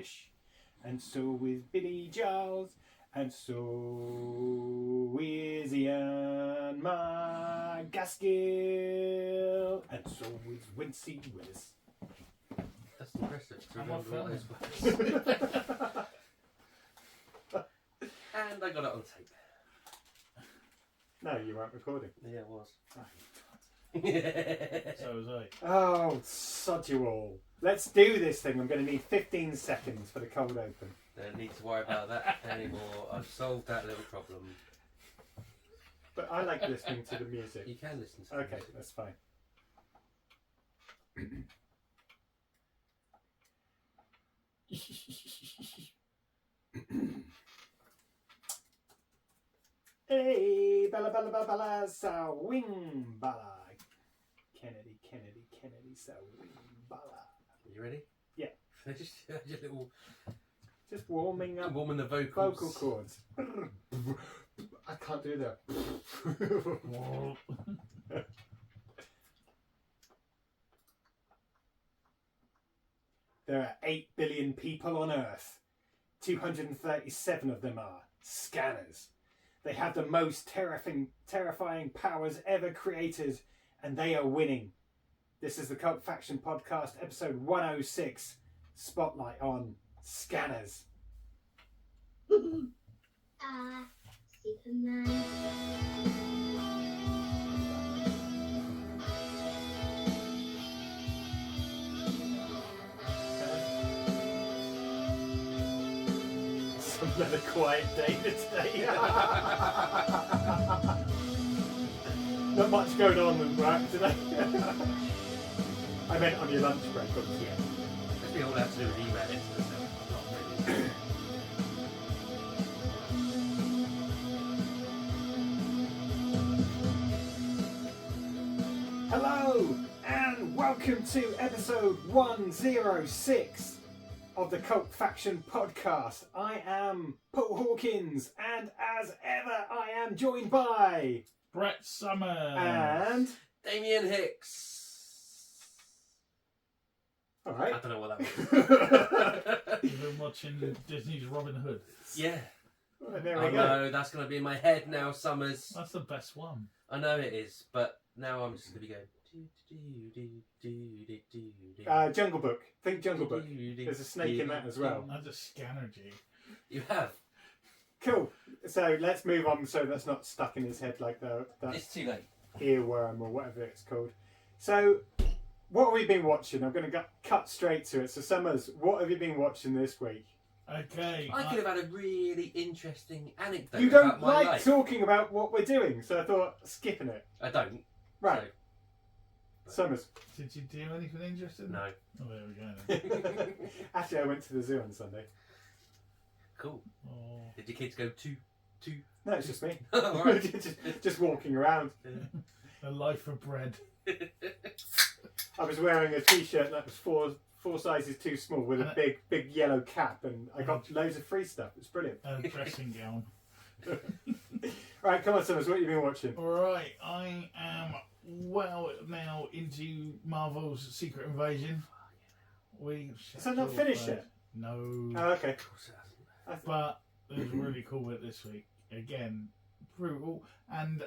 fish. And so is Billy Giles. And so is Ian McGaskill. And so is Wincy Willis. That's impressive. I'm off Remember all filming. those words. And I got it on tape. No, you weren't recording. Yeah, it was. So was I. Oh, sod you all. Let's do this thing. I'm going to need 15 seconds for the cold open. Don't need to worry about that anymore. I've solved that little problem. But I like listening to the music. You can listen to Okay, music. that's fine. Hey, bella bella bella bella, sa wing balla. Kennedy, Kennedy, Kennedy, sa wing balla. You ready? Yeah. Just your little Just warming up warming the vocals. vocal cords. I can't do that. There are 8 billion people on Earth. 237 of them are scanners. They have the most terrifying powers ever created, and they are winning. This is the Cult Faction Podcast, episode 106, Spotlight on Scanners. Superman. Another quiet day today. Not much going on in work today. I meant on your lunch break, obviously. Yeah. That's me all I have to do is email it to myself. Not really. Hello and welcome to episode 106 of the Cult Faction Podcast. I am Paul Hawkins, and as ever, I am joined by Brett Summers. and Damien Hicks. all I right. don't know what that was. You've been watching Disney's Robin Hood. Yeah. Well, there I we go. know, that's going to be in my head now, Summers. That's the best one. I know it is, but now I'm just going to be going. Jungle Book. Think Jungle Book. There's a snake in that as well. That's a scanner, G. You have. Cool. So let's move on so that's not stuck in his head like that It's too late. earworm or whatever it's called. So, what have we been watching? I'm going to cut straight to it. So, Summers, what have you been watching this week? Okay. I could have had a really interesting anecdote You don't about my like life. talking about what we're doing, so I thought skipping it. I don't. Right, Summers. Did you do anything interesting? No. Oh, there we go then. Actually, I went to the zoo on Sunday. Cool. Oh. Did your kids go to? No, it's just me. All right. just walking around. A life of bread. I was wearing a t-shirt that was four sizes too small with a big yellow cap, and I got loads of free stuff. It's brilliant. A dressing gown. Right, come on, Summers, what have you been watching? Alright, I am well now into Marvel's Secret Invasion. Is that not finished yet? No. Oh, okay. But it was really cool bit this week. Again, brutal. And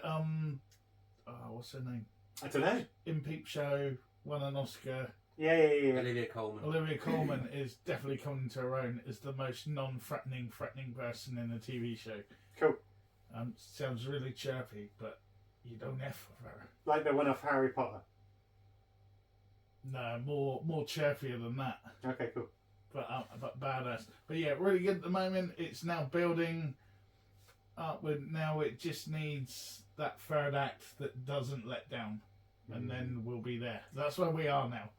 what's her name? I don't know. In Peep Show, won an Oscar. Yeah. Olivia Colman. Olivia Colman is definitely coming to her own as the most non-threatening person in a TV show. Cool. Sounds really chirpy, but you don't F with her. Like the one off Harry Potter. No, more chirpier than that. Okay, cool. But badass. But yeah, really good at the moment. It's now building upward. Now it just needs that third act that doesn't let down, and then we'll be there. That's where we are now.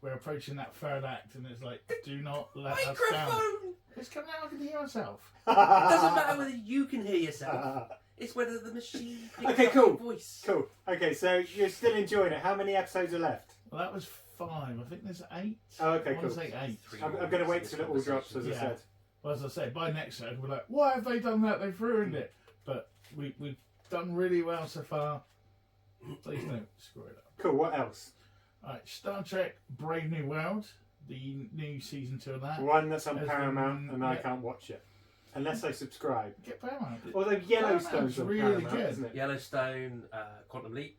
We're approaching that third act, and it's like, do not let us down. Microphone! It's coming out. I can hear myself. It doesn't matter whether you can hear yourself. It's whether the machine picks Okay, up cool. your voice. Cool. Okay, so you're still enjoying it. How many episodes are left? Well, that was 5. I think there's 8. Oh, okay, I want cool. to say 8. I'm going to wait till it all drops, as I Yeah. said. Well, as I say, by next episode, we're like, why have they done that? They've ruined it. But we've done really well so far. Please don't screw it up. Cool, what else? Alright, Star Trek Brave New World. the new season 2 of that. One that's on Has Paramount, been- and I yeah. can't watch it unless I subscribe. Get Paramount. Although Yellowstone's Paramount's on really Paramount, good. isn't it? Yellowstone, Quantum Leap.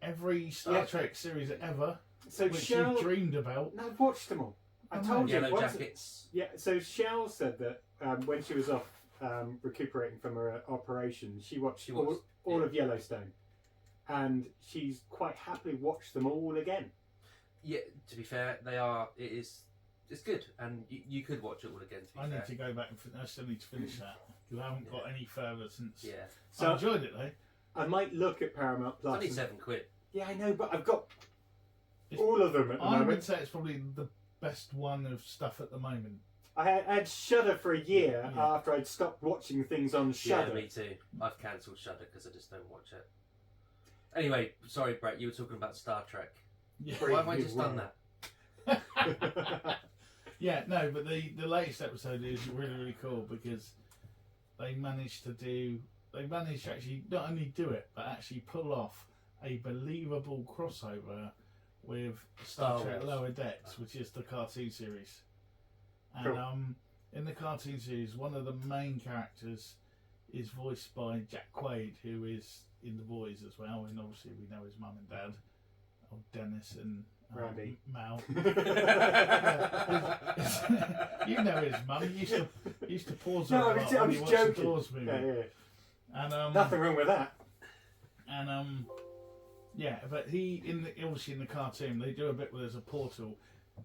Every Star Trek series ever, So which Shell, you dreamed about. no, I've watched them all. I Oh, told you. Yellow once- Jackets. Yeah. So Shell said that when she was off recuperating from her operation, she watched all of Yellowstone, and she's quite happily watched them all again. Yeah, to be fair, it's good, and you could watch it all again. To be I fair. need to go back and I still need to finish that because I haven't got any further since. Yeah, So I enjoyed it though. I might look at Paramount it's Plus. only and- £7. Yeah, I know, but I've got It's- all of them at the I would moment. say it's probably the best one of stuff at the moment. I had Shudder for a year Yeah. after I'd stopped watching things on yeah, Shudder. me too. I've cancelled Shudder because I just don't watch it. Anyway, sorry, Brett. You were talking about Star Trek. Yeah, Pretty Why have I good just done work. that? yeah, no, but the latest episode is really really cool because they managed to actually not only do it but actually pull off a believable crossover with Star Star Trek Wars. Lower Decks, which is the cartoon series. And Cool. in the cartoon series, one of the main characters is voiced by Jack Quaid, who is in The Boys as well, and obviously we know his mum and dad, old Dennis and Randy. Mal. You know his mum. He used to pause her No, a I lot was when he just watched the joking. Doors movie. Yeah. And Nothing wrong with that. and yeah, but he obviously in the cartoon they do a bit where there's a portal,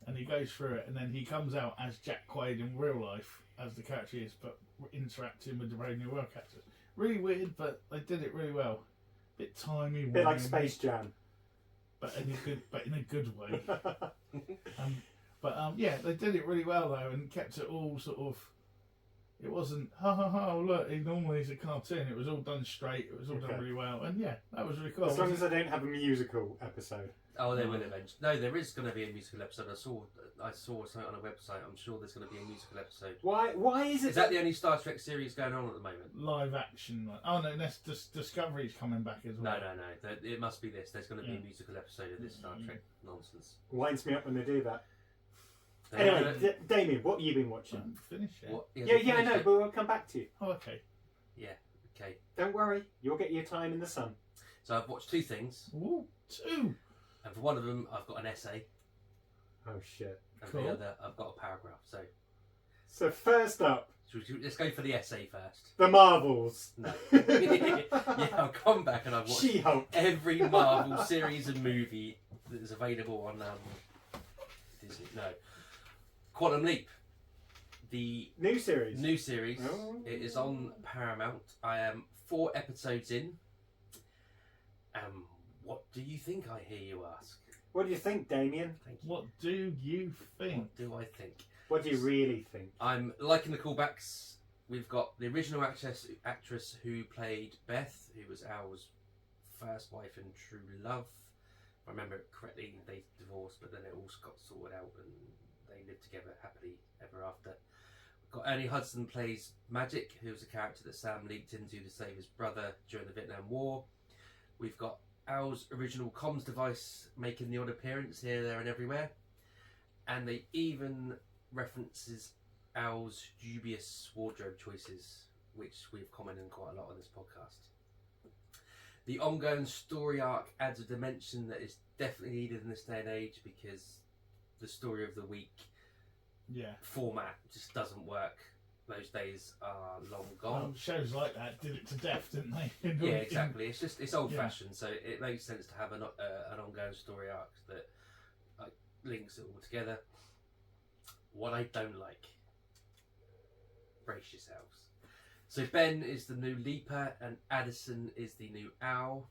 and he goes through it, and then he comes out as Jack Quaid in real life, as the character is, but interacting with the Brave New World character. Really weird, but they did it really well. Bit timey, A bit like whiny, Space Jam. but in a good way. Yeah, they did it really well though, and kept it all sort of. It wasn't ha ha ha. Look, it normally is a cartoon. It was all done straight. It was all done Okay. really well, and yeah, that was really cool. As long as I don't have a musical episode. Oh, they will eventually. No, there is going to be a musical episode. I saw something on a website. I'm sure there's going to be a musical episode. Why is it? Is that the only Star Trek series going on at the moment? Live action. Oh no, that's Discovery's coming back as well. No. It must be this. There's going to be Yeah. a musical episode of this Star Trek nonsense. Winds me up when they do that. Uh, Anyway, Damien, what have you been watching? Finish it. what? Yeah, they I know, finished but we'll come back to you. Oh, okay. it? Okay. Don't worry, you'll get your time in the sun. So I've watched two things, Ooh, 2. and for one of them I've got an essay, Oh shit. and Cool. for the other I've got a paragraph. So first up, Let's go for the essay first. the Marvels. No. Yeah, I've gone back and I've watched She-Hulk. every Marvel series and movie that is available on Disney. No. Quantum Leap. The New series. new series. Oh. It is on Paramount. I am 4 episodes in. What do you think, I hear you ask? What do you think, Damien? Thank you. What do you think? What do I think? What do you really think? I'm liking the callbacks. We've got the original actress who played Beth, who was Al's first wife and true love. If I remember it correctly, they divorced, but then it all got sorted out and they lived together happily ever after. We've got Ernie Hudson plays Magic, who's a character that Sam leaped into to save his brother during the Vietnam War. We've got Al's original comms device making the odd appearance here, there and everywhere. And they even references Al's dubious wardrobe choices, which we've commented on quite a lot on this podcast. The ongoing story arc adds a dimension that is definitely needed in this day and age because the story of the week Yeah. format just doesn't work. Those days are long gone. Shows like that did it to death, didn't they? Yeah, exactly. It's old Yeah. fashioned, so it makes sense to have an ongoing story arc that links it all together. What I don't like, brace yourselves. So Ben is the new Leaper and Addison is the new Owl.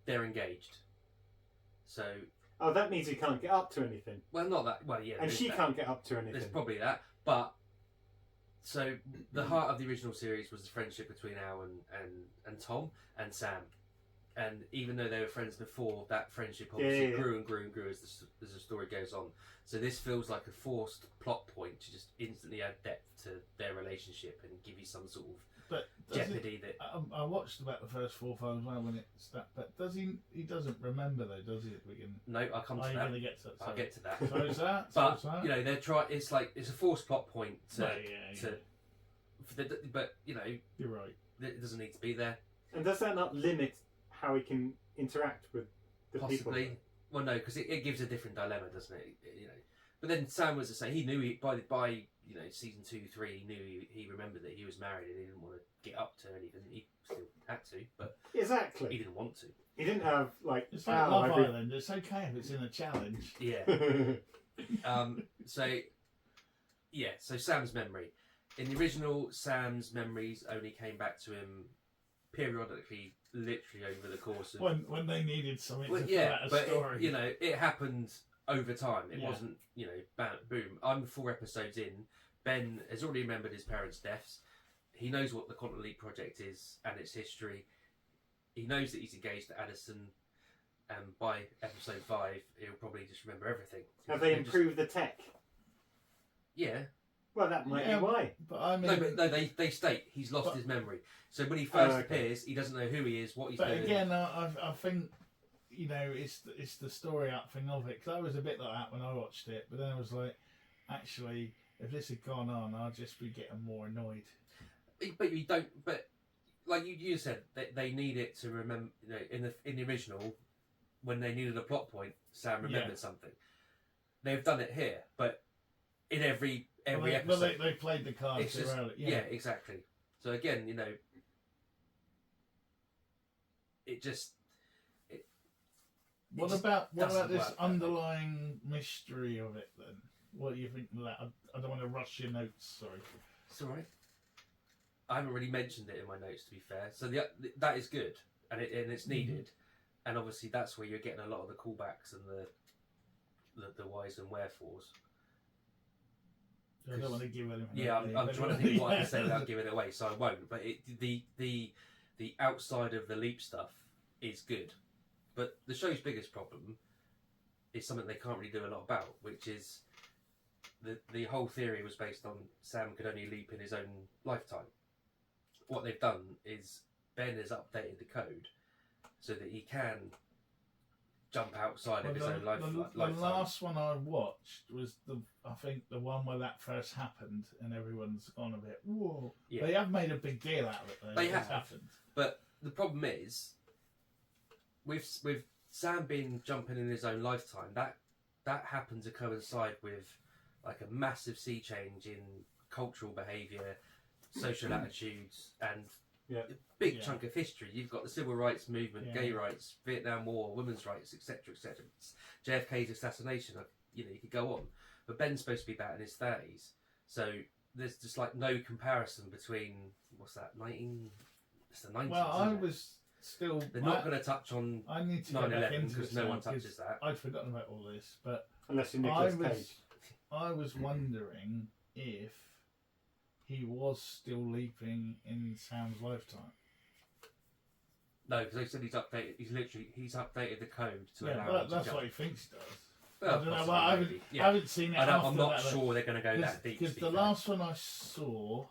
They're engaged. So, Oh, that means he can't get up to anything. well, not that. Well, yeah. And there's she that. can't get up to There's anything. probably that, but so the heart of the original series was the friendship between Al and Tom and Sam, and even though they were friends before, that friendship obviously Yeah. grew and grew and grew as the story goes on. So this feels like a forced plot point to just instantly add depth to their relationship and give you some sort of But jeopardy that. I watched about the first 4 films now when it's that. But does he? He doesn't remember though, does he? At the beginning. No, I'll come to Are you that. going to get to that? I'll get to that. So is that? But so is that? you know, they're trying. It's like it's a forced plot point to. Right, yeah. But you know, You're right. it doesn't need to be there. And does that not limit how he can interact with the Possibly. people? Well, no, because it gives a different dilemma, doesn't it? You know. But then Sam was to say he knew by you know season 2, 3 he knew he remembered that he was married and he didn't want to get up to anything. He still had to, but Exactly. he didn't want to. He didn't have like. It's like Love Island. It's okay if it's in a challenge. Yeah. So Sam's memory. In the original, Sam's memories only came back to him periodically, literally over the course of When they needed something to fill out a story. you know, it happened over time. It Yeah. wasn't, you know, bam, boom. I'm 4 episodes in. Ben has already remembered his parents' deaths. He knows what the Quantum Leap project is and its history. He knows that he's engaged to Addison, and by episode 5, he'll probably just remember everything. Have they improved the tech? Yeah. Well, that might be why. But I mean, No, they state he's lost his memory. So when he first appears, he doesn't know who he is, what he's doing. But again, I think, you know, it's the story up thing of it. Because I was a bit like that when I watched it, but then I was like, actually, if this had gone on, I'd just be getting more annoyed. But you don't. But like you said, they need it to remember. You know, in the original, when they needed a plot point, Sam remembered something. They've done it here, but in every episode. Well, they played the cards too early. Yeah, exactly. So again, you know, it just. What about this work, underlying mystery of it then? What do you think of that? I don't want to rush your notes. Sorry. It's all right. I haven't really mentioned it in my notes, to be fair. So that is good, and it's needed, and obviously that's where you're getting a lot of the callbacks and the whys and wherefores. I don't want to give anything. Yeah, I'm trying to think what I can say without giving it away, so I won't. But the outside of the leap stuff is good, but the show's biggest problem is something they can't really do a lot about, which is the whole theory was based on Sam could only leap in his own lifetime. What they've done is Ben has updated the code so that he can jump outside of his own lifetime. The last one I watched was I think the one where that first happened, and everyone's gone a bit whoa. Yeah. They have made a big deal out of it. Though. They have happened, but the problem is with Sam being jumping in his own lifetime. That happened to coincide with like a massive sea change in cultural behaviour, social attitudes, and a big chunk of history. You've got the civil rights movement, gay rights, Vietnam War, women's rights, etc., etc. JFK's assassination. You know, you could go on. But Ben's supposed to be about in his 30s, so there's just like no comparison between what's that 19. It's the 90s. Well, I was still. They're not going to touch on. I need to 9/11 because no one touches that. I'd forgotten about all this, but unless you're Nicolas Cage. I was wondering if he was still leaping in Sam's lifetime. No, because they said he's updated. He's updated the code to allow him to that's jump. what he thinks he does. Well, I don't know. I haven't seen it. I'm not sure they're going to go that deep. Because the last one I saw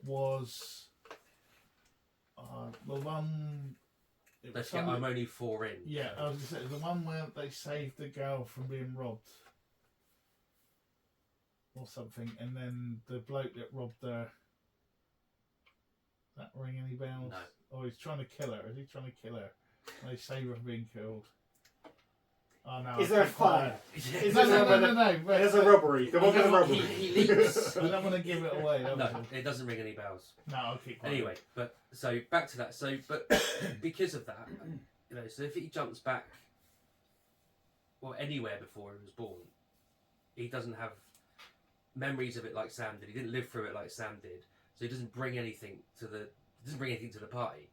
was the one. I'm only 4 in. Yeah, I was going to say the one where they saved the girl from being robbed. Or something, and then the bloke that robbed her. Does that ring any bells? No. Oh, he's trying to kill her. Is he trying to kill her? They save her from being killed. Oh no! Is there a fire? No. There's a robbery. The one with the robbery. He leaps. I don't want to give it away. No, it doesn't ring any bells. No, I'll keep quiet. Anyway, but so back to that. So, but because of that, you know, so if he jumps back, well, anywhere before he was born, he doesn't have memories of it like Sam did. He didn't live through it like Sam did, so he doesn't bring anything to the party.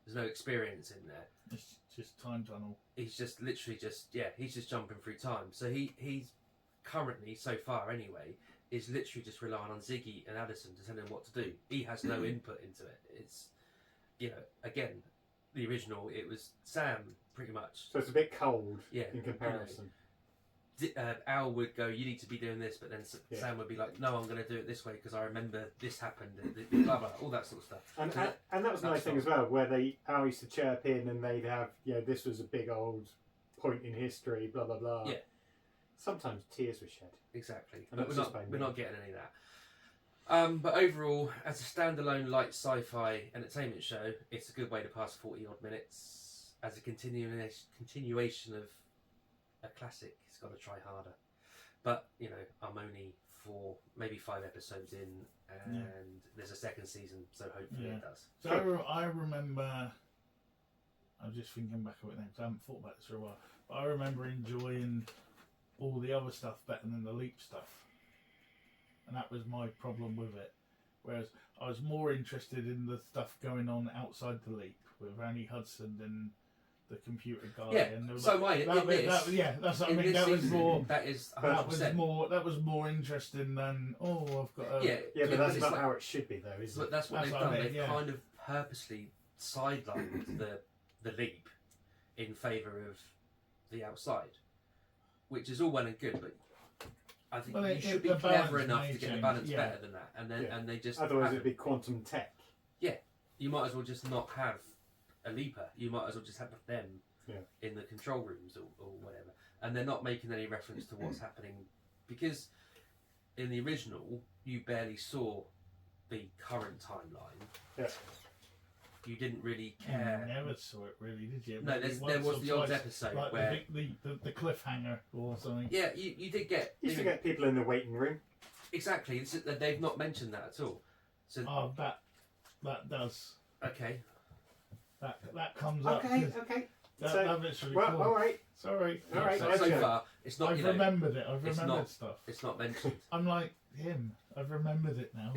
There's no experience in there. It's just time tunnel. He's just literally he's just jumping through time. So he's currently, so far anyway, is literally just relying on Ziggy and Addison to tell him what to do. He has no input into it. It's, you know, again, the original, it was Sam pretty much. So it's a bit cold in comparison. You know, Al would go, "You need to be doing this," but then Sam would be like, "No, I'm going to do it this way because I remember this happened," and blah blah, all that sort of stuff. And that was a nice thing as well, where Al used to chirp in and they'd have, this was a big old point in history, blah blah blah. Yeah. Sometimes tears were shed. Exactly, And but we're not getting any of that. But overall, as a standalone light sci-fi entertainment show, it's a good way to pass 40 odd minutes. As a continuation of a classic, it's got to try harder. But I'm only 4, maybe 5 episodes in, and there's a second season, so hopefully it does. So I remember, I'm just thinking back of it now because I haven't thought about this for a while, but I remember enjoying all the other stuff better than the Leap stuff, and that was my problem with it. Whereas I was more interested in the stuff going on outside the Leap with Annie Hudson and the computer guy. Yeah, and so that's what I mean. That was more. That is 100%. That was more interesting than I've got. But that's not how it should be, though, is it? But that's what they've done. They've kind of purposely sidelined the Leap in favour of the outside, which is all well and good, but I think you should be clever enough to get the balance better than that, and they just otherwise it'd be quantum tech. Yeah, you might as well just not have a leaper. You might as well just have them in the control rooms or whatever, and they're not making any reference to what's happening because in the original you barely saw the current timeline. Yeah. You didn't really care. You never saw it, really, did you? No, there was the odd episode like where the cliffhanger or something. Yeah, you did get. You used to get people in the waiting room. Exactly, they've not mentioned that at all. So that does. Okay. That comes up. Okay. That bit's really cool. All right. Sorry. All right. So far, it's not. I've remembered it. I've remembered stuff. It's not mentioned. I'm like him. I've remembered it now.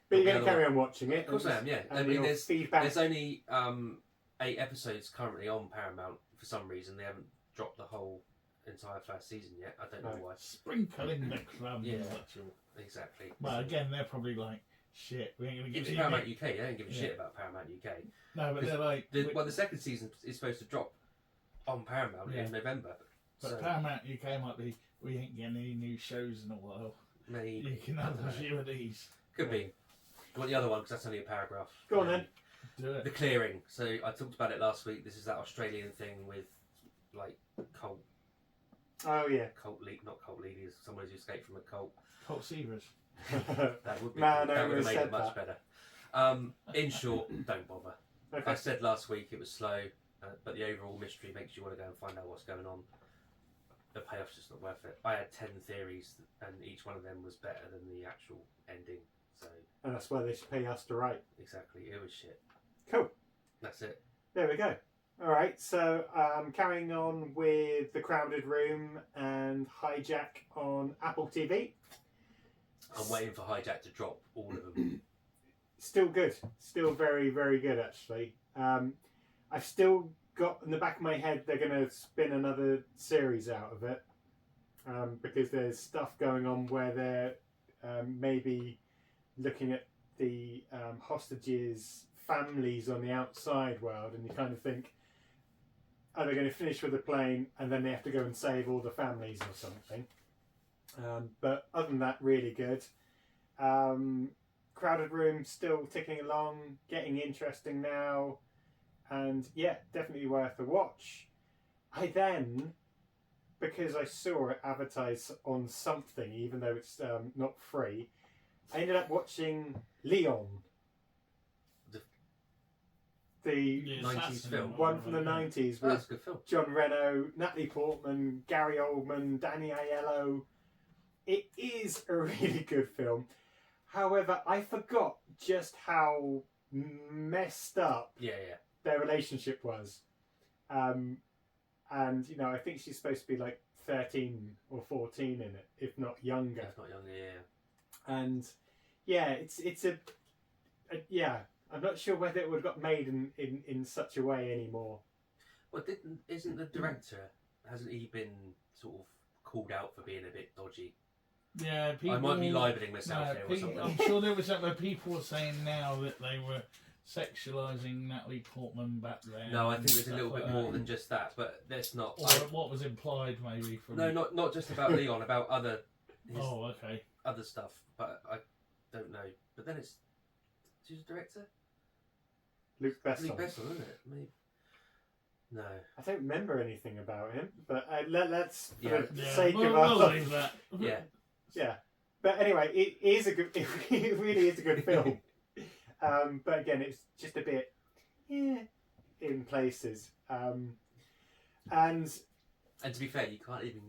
But you're going to carry on watching it. Of course I am, yeah. I mean, there's only 8 episodes currently on Paramount for some reason. They haven't dropped the whole entire first season yet. I don't know why. Sprinkling the club. Yeah, exactly. Well, again, they're probably like, shit, we ain't going to give it Paramount UK. They don't give a shit about Paramount UK. No, but they're like... the second season is supposed to drop on Paramount in November. But Paramount UK might be, we ain't getting any new shows in a while. Maybe. You can have a few of these. Could be. You want the other one because that's only a paragraph. Go on then. Do it. The Clearing. So I talked about it last week. This is that Australian thing with like cult. Oh yeah. Cult leaders. Someone who's escaped from a cult. Cult Seavers. That would be. Man, that would have made it much that. better. In short, don't bother. Okay. I said last week it was slow, but the overall mystery makes you want to go and find out what's going on. The payoff's just not worth it. I had 10 theories, and each one of them was better than the actual ending. So. And that's why they should pay us to write. Exactly, it was shit. Cool. That's it. There we go. All right, so carrying on with The Crowded Room and Hijack on Apple TV. I'm waiting for Hijack to drop all of them. Still good. Still very, very good, actually. I've still got in the back of my head they're going to spin another series out of it because there's stuff going on where they're maybe looking at the hostages' families on the outside world, and you kind of think, are they going to finish with the plane and then they have to go and save all the families or something? But other than that, really good. Crowded Room still ticking along, getting interesting now, and yeah, definitely worth a watch. I then, because I saw it advertised on something, even though it's not free, I ended up watching Leon. The 90s film. One from the 90s with That's a good film. John Reno, Natalie Portman, Gary Oldman, Danny Aiello. It is a really good film. However, I forgot just how messed up their relationship was. And, you know, I think she's supposed to be like 13 or 14 in it, if not younger. If not younger, yeah. And, yeah, it's a yeah, I'm not sure whether it would have got made in such a way anymore. Well, isn't the director, hasn't he been sort of called out for being a bit dodgy? Yeah, people, I might be libeling myself here or something. I'm sure there was something where people were saying now that they were sexualising Natalie Portman back there. No, I think and it's a little stuff bit like more that. than just that. But that's not. Or what was implied, maybe from. No, not just about Leon, about other. Oh, okay. Other stuff, but I don't know. But then it's who's the director? Luke Besson. Luke Besson, isn't it? Maybe. No. I don't remember anything about him, but let's for Yeah. the Yeah, sake of we'll our leave that. Yeah. yeah. But anyway, it is a good. It really is a good film. But again, it's just a bit, in places. And to be fair, you can't even,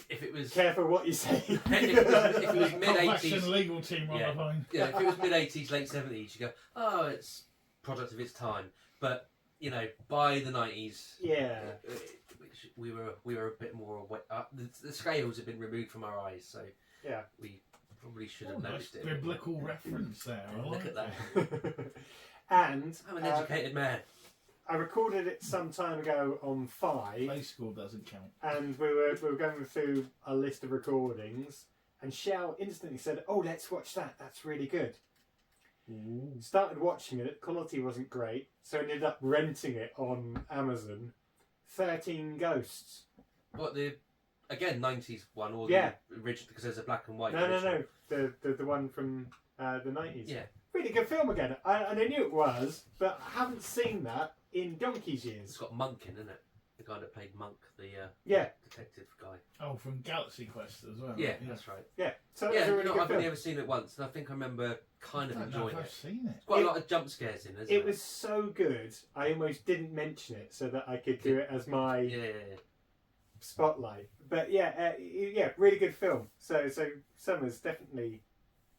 if it was careful what you say. if it was mid Action 80s, legal team on Yeah. the phone. yeah, if it was mid 80s, late 70s, you go, oh, it's product of its time. But by the 90s, Yeah. which we were a bit more aware. The scales have been removed from our eyes, so Yeah. we probably should have Oh, nice noticed it. biblical reference there. I Look like at that. And I'm an educated man. I recorded it some time ago on Fi, Play school doesn't count. and we were going through a list of recordings, and Shell instantly said, "Oh, let's watch that. That's really good." Ooh. Started watching it. Quality wasn't great, so ended up renting it on Amazon. 13 Ghosts. What again 90s one or Yeah. the original, because there's a black and white. No, original. the one from the 90s. Yeah. Really good film again. And I knew it was, but I haven't seen that in donkey's It's years. got Monk in it. The guy that played Monk, the Yeah, detective guy. Oh, from Galaxy Quest as well. Yeah, that's right. yeah. So Yeah, it's a really good I've film. only ever seen it once, and I think I remember kind of I don't know enjoying if I've it. seen it. Quite It- a lot of jump scares in, isn't It was so good, I almost didn't mention it so that I could do it as my Yeah. spotlight. But yeah, really good film. So Summers, definitely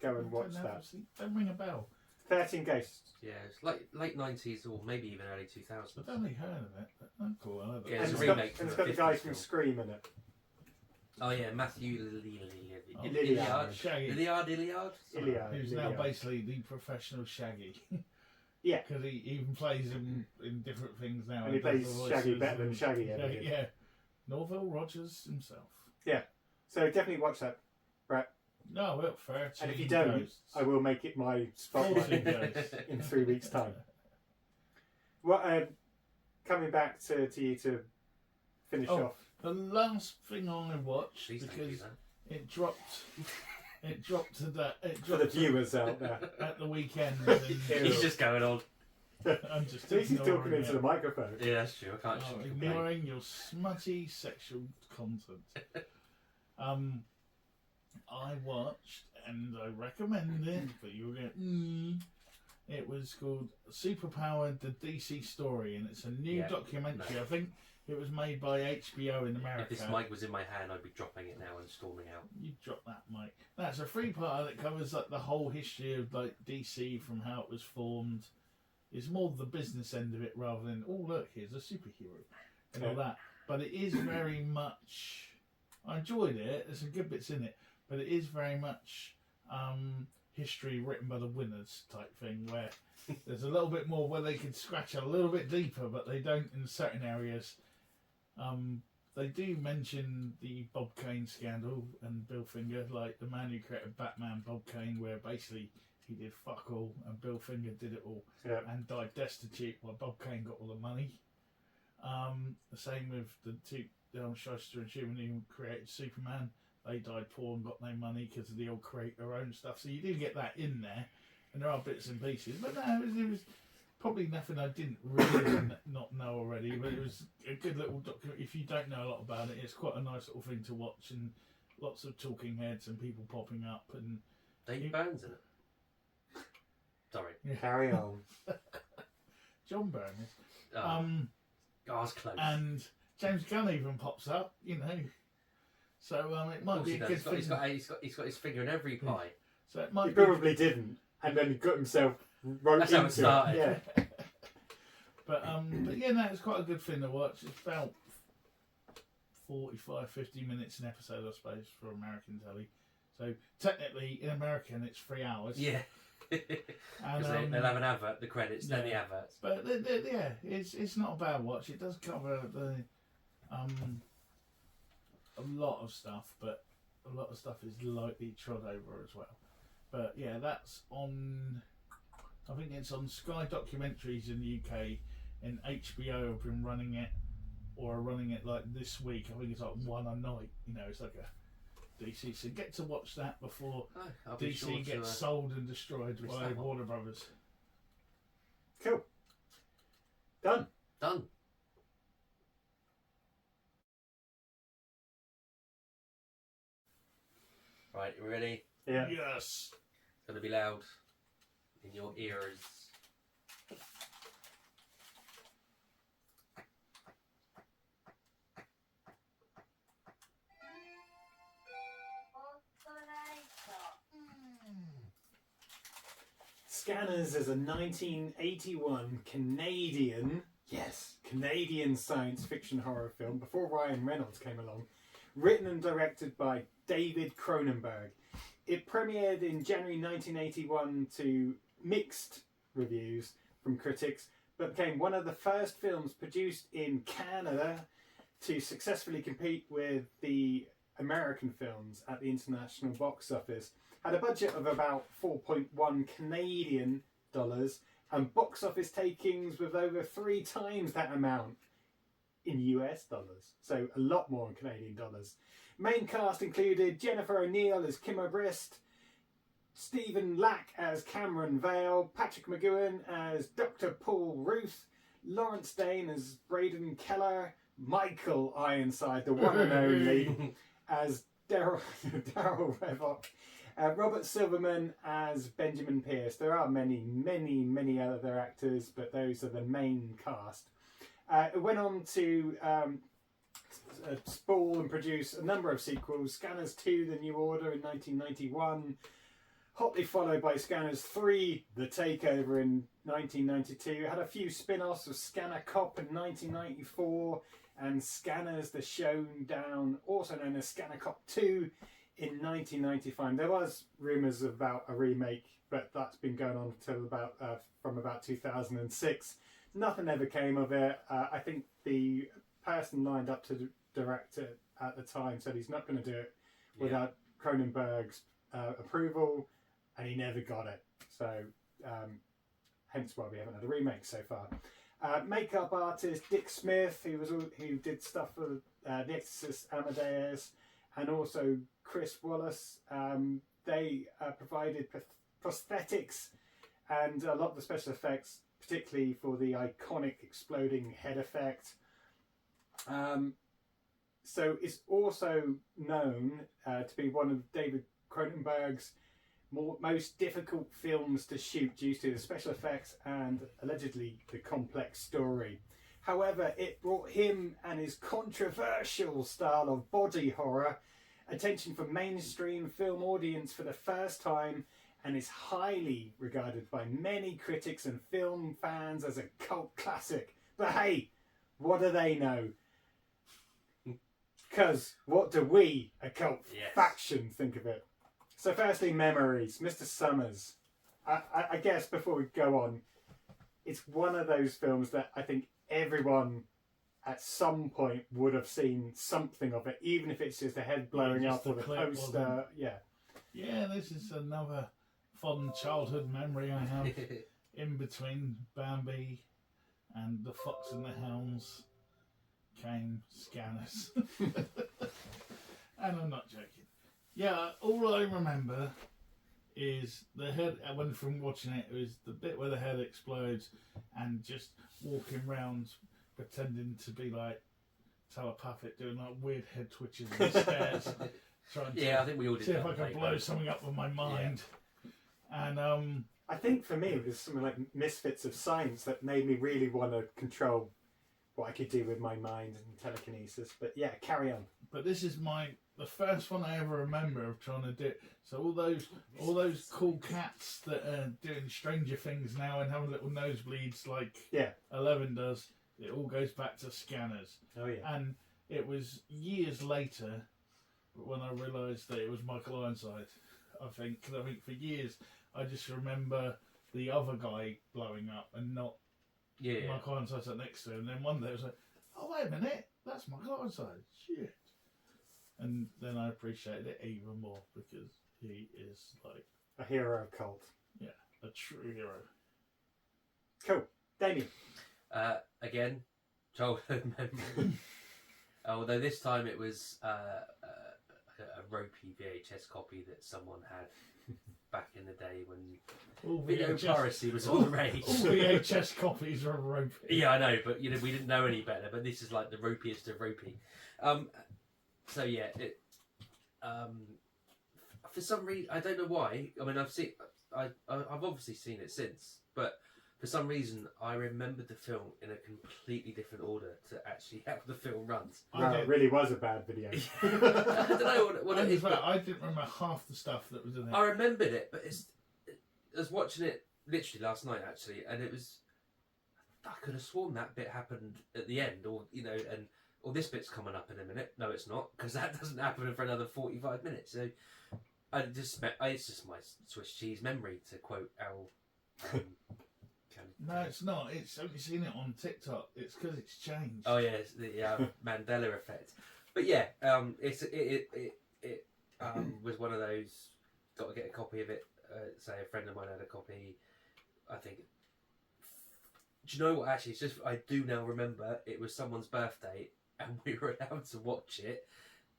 go and watch that. Don't ring a bell. 13 Ghosts. Yeah, it's like late 90s or maybe even early 2000s. I've only heard of it. But oh, cool. I love it. Yeah, And it's it's a got, remake and it's from got a the guy 50s from film. Scream in it. Oh yeah, Matthew Oh, Lilliard. Shaggy. Illiard? Iliad. Who's now Iliad. basically the professional Shaggy. Yeah. Because he even plays him in different things now. And he does plays the Shaggy voices better than and- Shaggy ever did. Yeah. Norville Rogers himself. So definitely watch that. No, well, fair. And if you don't, Ghosts. I will make it my 14 spotlight Ghosts. in 3 weeks' time. Well, coming back to you to finish Oh, off. The last thing I watched, Please don't do because that. it dropped to that. It For the dropped viewers out there. at the weekend. And He's just going on. I'm just At least he's talking ignoring into it. the microphone. Yeah, that's true. I can't Oh, shoot ignoring your smutty sexual content. I watched and I recommend it, but you were going. It was called Superpowered: The DC Story, and it's a new Yeah, documentary. no. I think it was made by HBO in America. If this mic was in my hand, I'd be dropping it now and storming out. You drop that mic. That's a three-parter that covers like the whole history of like DC from how it was formed. It's more the business end of it rather than look, here's a superhero and all that. But it is very much. I enjoyed it. There's some good bits in it, but it is very much history written by the winners type thing, where there's a little bit more where they could scratch a little bit deeper, but they don't in certain areas. They do mention the Bob Kane scandal and Bill Finger, like the man who created Batman, Bob Kane, where basically he did fuck all and Bill Finger did it all and died destitute while Bob Kane got all the money. The same with the two, Schuster and Schumann, who created Superman. They died poor and got no money because they all create their own stuff. So you do get that in there, and there are bits and pieces. But no, it was probably nothing I didn't really not know already. But it was a good little document. If you don't know a lot about it, it's quite a nice little thing to watch, and lots of talking heads and people popping up. And Dave Burns in it. Sorry. Carry on. John Byrne. Oh, I was close. And James Gunn even pops up, you know. So it Of might course be he a does. good He's thing. got his finger in every pie. So it He might be. probably didn't, and then he got himself right That's how it into started. Yeah. But yeah, no, it's quite a good thing to watch. It's about 45, 50 minutes an episode, I suppose, for American telly. So technically, in American, it's 3 hours. Yeah. And, Because they'll have an advert, the credits, then the yeah. adverts. But yeah, it's not a bad watch. It does cover the a lot of stuff, but a lot of stuff is lightly trod over as well. But yeah, that's on I think it's on Sky Documentaries in the UK, and HBO have been running it, or are running it like this week. I think it's like one a night. You know, it's like a DC. So get to watch that before I'll be DC sure gets to, sold and destroyed miss by that one. Warner Brothers. Cool. Done. Done. Right, you ready? Yeah. Yes. It's going to be loud in your ears. Scanners is a 1981 Canadian science fiction horror film before Ryan Reynolds came along, written and directed by David Cronenberg. It premiered in January 1981 to mixed reviews from critics, but became one of the first films produced in Canada to successfully compete with the American films at the international box office. Had a budget of about 4.1 Canadian dollars and box office takings with over 3 times that amount in US dollars. So a lot more in Canadian dollars. Main cast included Jennifer O'Neill as Kim O'Brist, Stephen Lack as Cameron Vale, Patrick McGoohan as Dr. Paul Ruth, Lawrence Dane as Braden Keller, Michael Ironside, the one and only, as Daryl Revock, Robert Silverman as Benjamin Pierce. There are many other actors, but those are the main cast. It went on to spool and produce a number of sequels. Scanners 2, The New Order in 1991, hotly followed by Scanners 3, The Takeover in 1992. Had a few spin-offs of Scanner Cop in 1994 and Scanners The Showdown, also known as Scanner Cop 2 in 1995. There was rumours about a remake, but that's been going on until from about 2006. Nothing ever came of it. I think the person lined up to direct it at the time said he's not going to do it without Cronenberg's approval, and he never got it. So hence why we haven't had a remake so far. Makeup artist Dick Smith, who did stuff for The Exorcist, Amadeus, and also Chris Wallace. They provided prosthetics and a lot of the special effects, particularly for the iconic exploding head effect. So it's also known to be one of David Cronenberg's most difficult films to shoot due to the special effects and allegedly the complex story. However, it brought him and his controversial style of body horror attention from mainstream film audience for the first time, and is highly regarded by many critics and film fans as a cult classic. But hey, what do they know? Because what do we, a cult faction, think of it? So firstly, memories. Mr. Summers. I guess before we go on, it's one of those films that I think everyone at some point would have seen something of it, even if it's just a head blowing up or the poster. Yeah, this is another fond childhood memory I have. In between Bambi and The Fox and the Hounds came Scanners. And I'm not joking. Yeah, all I remember is the head, when from watching it, was the bit where the head explodes and just walking around pretending to be like telepathic, doing like weird head twitches and stares. Trying to I think we all did see that if I could blow something up with my mind. Yeah. And I think for me it was something like Misfits of Science that made me really want to control what I could do with my mind and telekinesis. But yeah, carry on. But this is the first one I ever remember of trying to do it. So all those cool cats that are doing Stranger Things now and having little nosebleeds like 11 does, it all goes back to Scanners. Oh yeah. And it was years later when I realised that it was Michael Ironside. I think for years I just remember the other guy blowing up and not Michael Ironside sat next to him. And then one day I was like, oh wait a minute, that's Michael Ironside. Shit. And then I appreciated it even more because he is like a hero of cult. Yeah, a true hero. Cool. Damien. Again, childhood memory. Although this time it was a ropey VHS copy that someone had back in the day when video piracy was all the rage. All VHS copies are ropey. Yeah, I know, but we didn't know any better. But this is like the ropiest of ropey. So yeah, for some reason I don't know why. I mean, I've obviously seen it since, but for some reason I remembered the film in a completely different order to actually how the film runs. It really was a bad video. I don't know what it is. But I didn't remember half the stuff that was in it. I remembered it, but I was watching it literally last night actually, and it was. I could have sworn that bit happened at the end, or or this bit's coming up in a minute. No, it's not, because that doesn't happen for another 45 minutes. So it's just my Swiss cheese memory, to quote Al. No, it's not. It's only seen it on TikTok. It's because it's changed. Oh yeah, it's the Mandela effect. But yeah, it was one of those. Got to get a copy of it. Say a friend of mine had a copy. I think. Do you know what? Actually, it's just I do now remember it was someone's birthday, and we were allowed to watch it.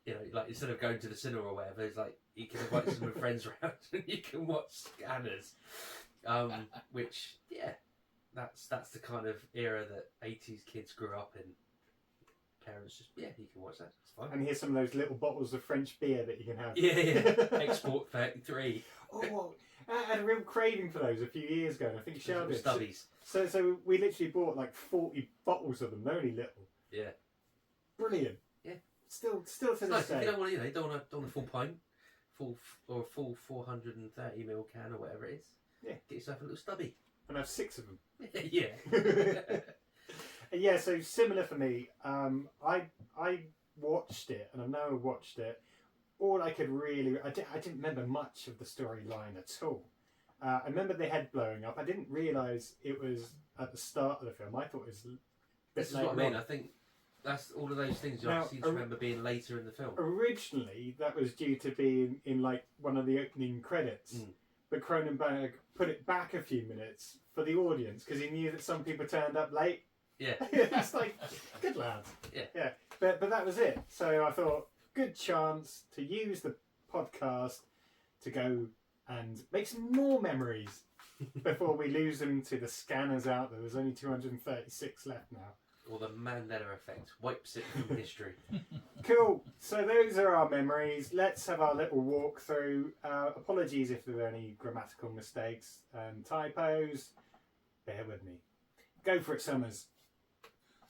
You know, like instead of going to the cinema or whatever, it's like you can invite some friends around and you can watch Scanners. Which that's the kind of era that 80s kids grew up in. Parents just you can watch that. It's fine. And here's some of those little bottles of French beer that you can have. Yeah. Export 33. Oh, I had a real craving for those a few years ago. And I think Cheryl did. Stubbies. So we literally bought like 40 bottles of them. They're only little. Yeah. Brilliant. Yeah. Still to this Nice. day. If you don't want a full pint, full 430ml can or whatever it is. Yeah. Get yourself a little stubby. And I have 6 of them. Yeah. Yeah, so similar for me. I watched it, and I know I watched it. All I could really, I didn't remember much of the storyline at all. I remember the head blowing up. I didn't realise it was at the start of the film. I thought it was a bit This is later what I mean. on. I think that's all of those things Now, I seem to remember being later in the film. Originally, that was due to be in like one of the opening credits. But Cronenberg put it back a few minutes for the audience because he knew that some people turned up late. Yeah. It's like, good lad. Yeah. But that was it. So I thought, good chance to use the podcast to go and make some more memories before we lose them to the scanners out there. There's only 236 left now. Or the Mandela effect wipes it from history. Cool. So those are our memories. Let's have our little walk through. Apologies if there are any grammatical mistakes and typos. Bear with me. Go for it, Summers.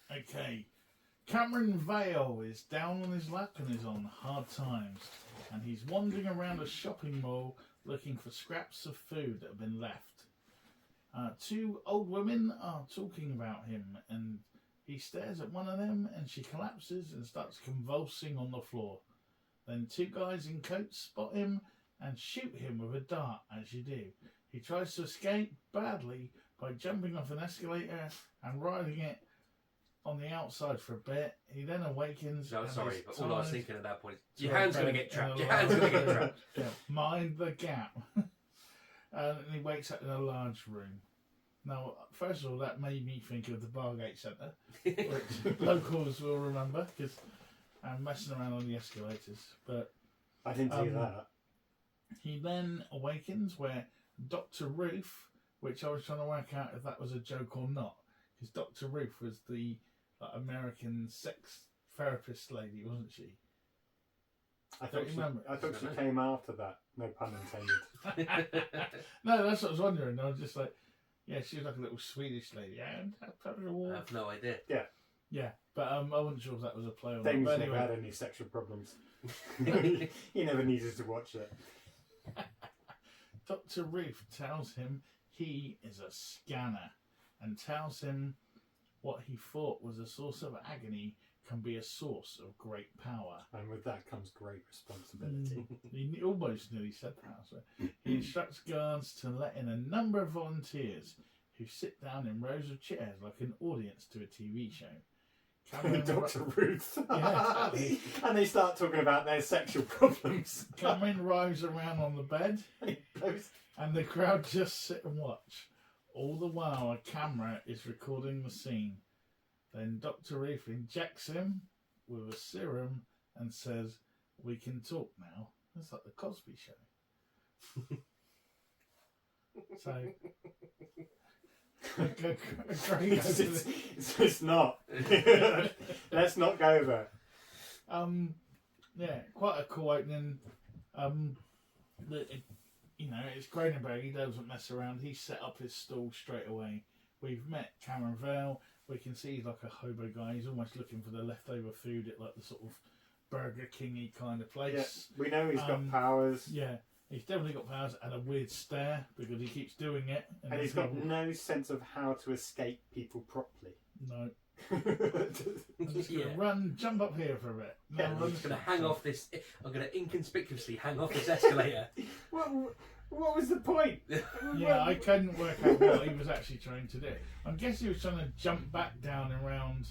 Okay. Cameron Vale is down on his luck and is on hard times. And he's wandering around a shopping mall looking for scraps of food that have been left. 2 old women are talking about him, and he stares at one of them and she collapses and starts convulsing on the floor. Then 2 guys in coats spot him and shoot him with a dart as you do. He tries to escape badly by jumping off an escalator and riding it on the outside for a bit. He then awakens. No, sorry, but all I was thinking at that point is your Sorry, hand's going to Ben, get trapped. in Your a hand's going to get large- trapped. Yeah, mind the gap. And he wakes up in a large room. Now, first of all, that made me think of the Bargate Centre, which locals will remember because I'm messing around on the escalators. But I didn't do that. he then awakens where Dr. Ruth, which I was trying to work out if that was a joke or not, because Dr. Ruth was the American sex therapist lady, wasn't she? I Don't thought remember. she came after that. No pun intended. No, that's what I was wondering. I was just like, yeah, she was like a little Swedish lady. And I have no idea. yeah, but I wasn't sure if that was a play or not. Damon's But never anyway, had any sexual problems. He never needed to watch it. Dr. Ruth tells him he is a scanner and tells him what he thought was a source of agony can be a source of great power. And with that comes great responsibility. He almost nearly said that. So he instructs guards to let in a number of volunteers who sit down in rows of chairs like an audience to a TV show. Dr. Ruth. Yeah, exactly. And they start talking about their sexual problems. Cameron rides around on the bed And he goes, and the crowd just sit and watch. All the while, a camera is recording the scene. Then Dr. Reef injects him with a serum and says, "We can talk now." It's like the Cosby Show. So, it's not. Let's not go there. Yeah, quite a cool opening. It's Cronenberg. He doesn't mess around. He set up his stall straight away. We've met Cameron Vale. We can see he's like a hobo guy. He's almost looking for the leftover food at like the sort of Burger King-y kind of place. Yeah, we know he's got powers. Yeah, he's definitely got powers and a weird stare because he keeps doing it. And he's got no sense of how to escape people properly. No. I'm just going to run, jump up here for a bit. Yeah, I'm just going to hang off this. I'm going to inconspicuously hang off this escalator. What was the point? Yeah, I couldn't work out what he was actually trying to do. I guess he was trying to jump back down and round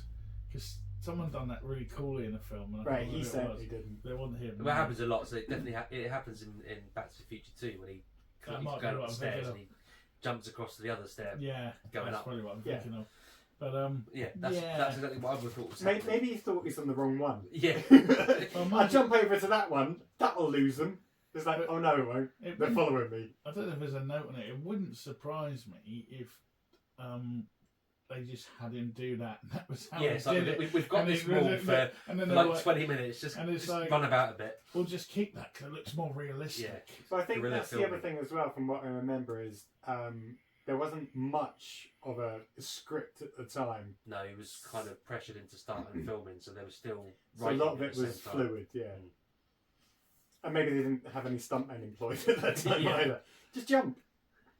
because someone done that really coolly in the film. And right, he certainly didn't. There wasn't him. Well, it happens a lot. So it definitely it happens in Back to the Future 2 when he's going up the stairs and he jumps across to the other stair. Yeah, going that's up. probably what I'm thinking of. But that's exactly what I would have thought was happening. Maybe he thought he's on the wrong one. Yeah. I'll jump over to that one. That'll lose them. It's like, oh no, it won't. They're following me. I don't know if there's a note on it. It wouldn't surprise me if they just had him do that. And that was how he did it. We've got this rule for like 20 minutes. Just run about a bit. We'll just keep that because it looks more realistic. Yeah. So I think that's the other thing as well from what I remember is there wasn't much of a script at the time. No, he was kind of pressured into starting filming, so there was still so a lot of it was fluid, yeah. And maybe they didn't have any stuntmen employed at that time either. Just jump.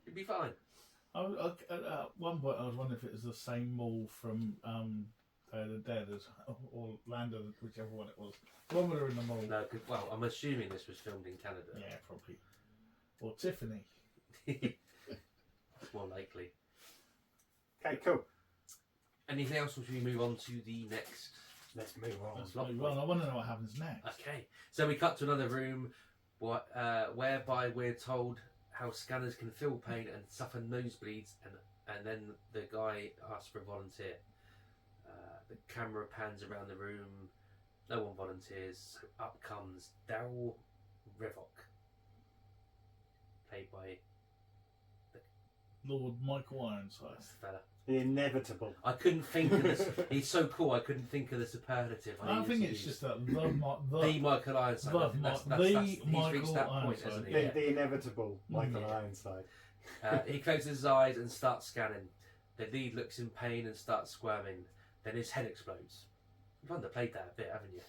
You'd be fine. At one point I was wondering if it was the same mall from The Dead or Land of, whichever one it was. The one where they were in the mall. No, well, I'm assuming this was filmed in Canada. Yeah, probably. Or Tiffany. More likely. Okay, cool. Anything else, or should we move on to the next? Let's move on. I want to know what happens next. Okay, so we cut to another room, whereby we're told how scanners can feel pain and suffer nosebleeds, and then the guy asks for a volunteer. The camera pans around the room. No one volunteers. So up comes Daryl Revok, played by Lord Michael Ironside. That's the fella. The inevitable. I couldn't think of this. He's so cool. I couldn't think of the superlative. I think it's just that the Michael Ironside. He's reached that point, hasn't he? The inevitable Michael Ironside. He closes his eyes and starts scanning. The lead looks in pain and starts squirming. Then his head explodes. You've underplayed that a bit, haven't you?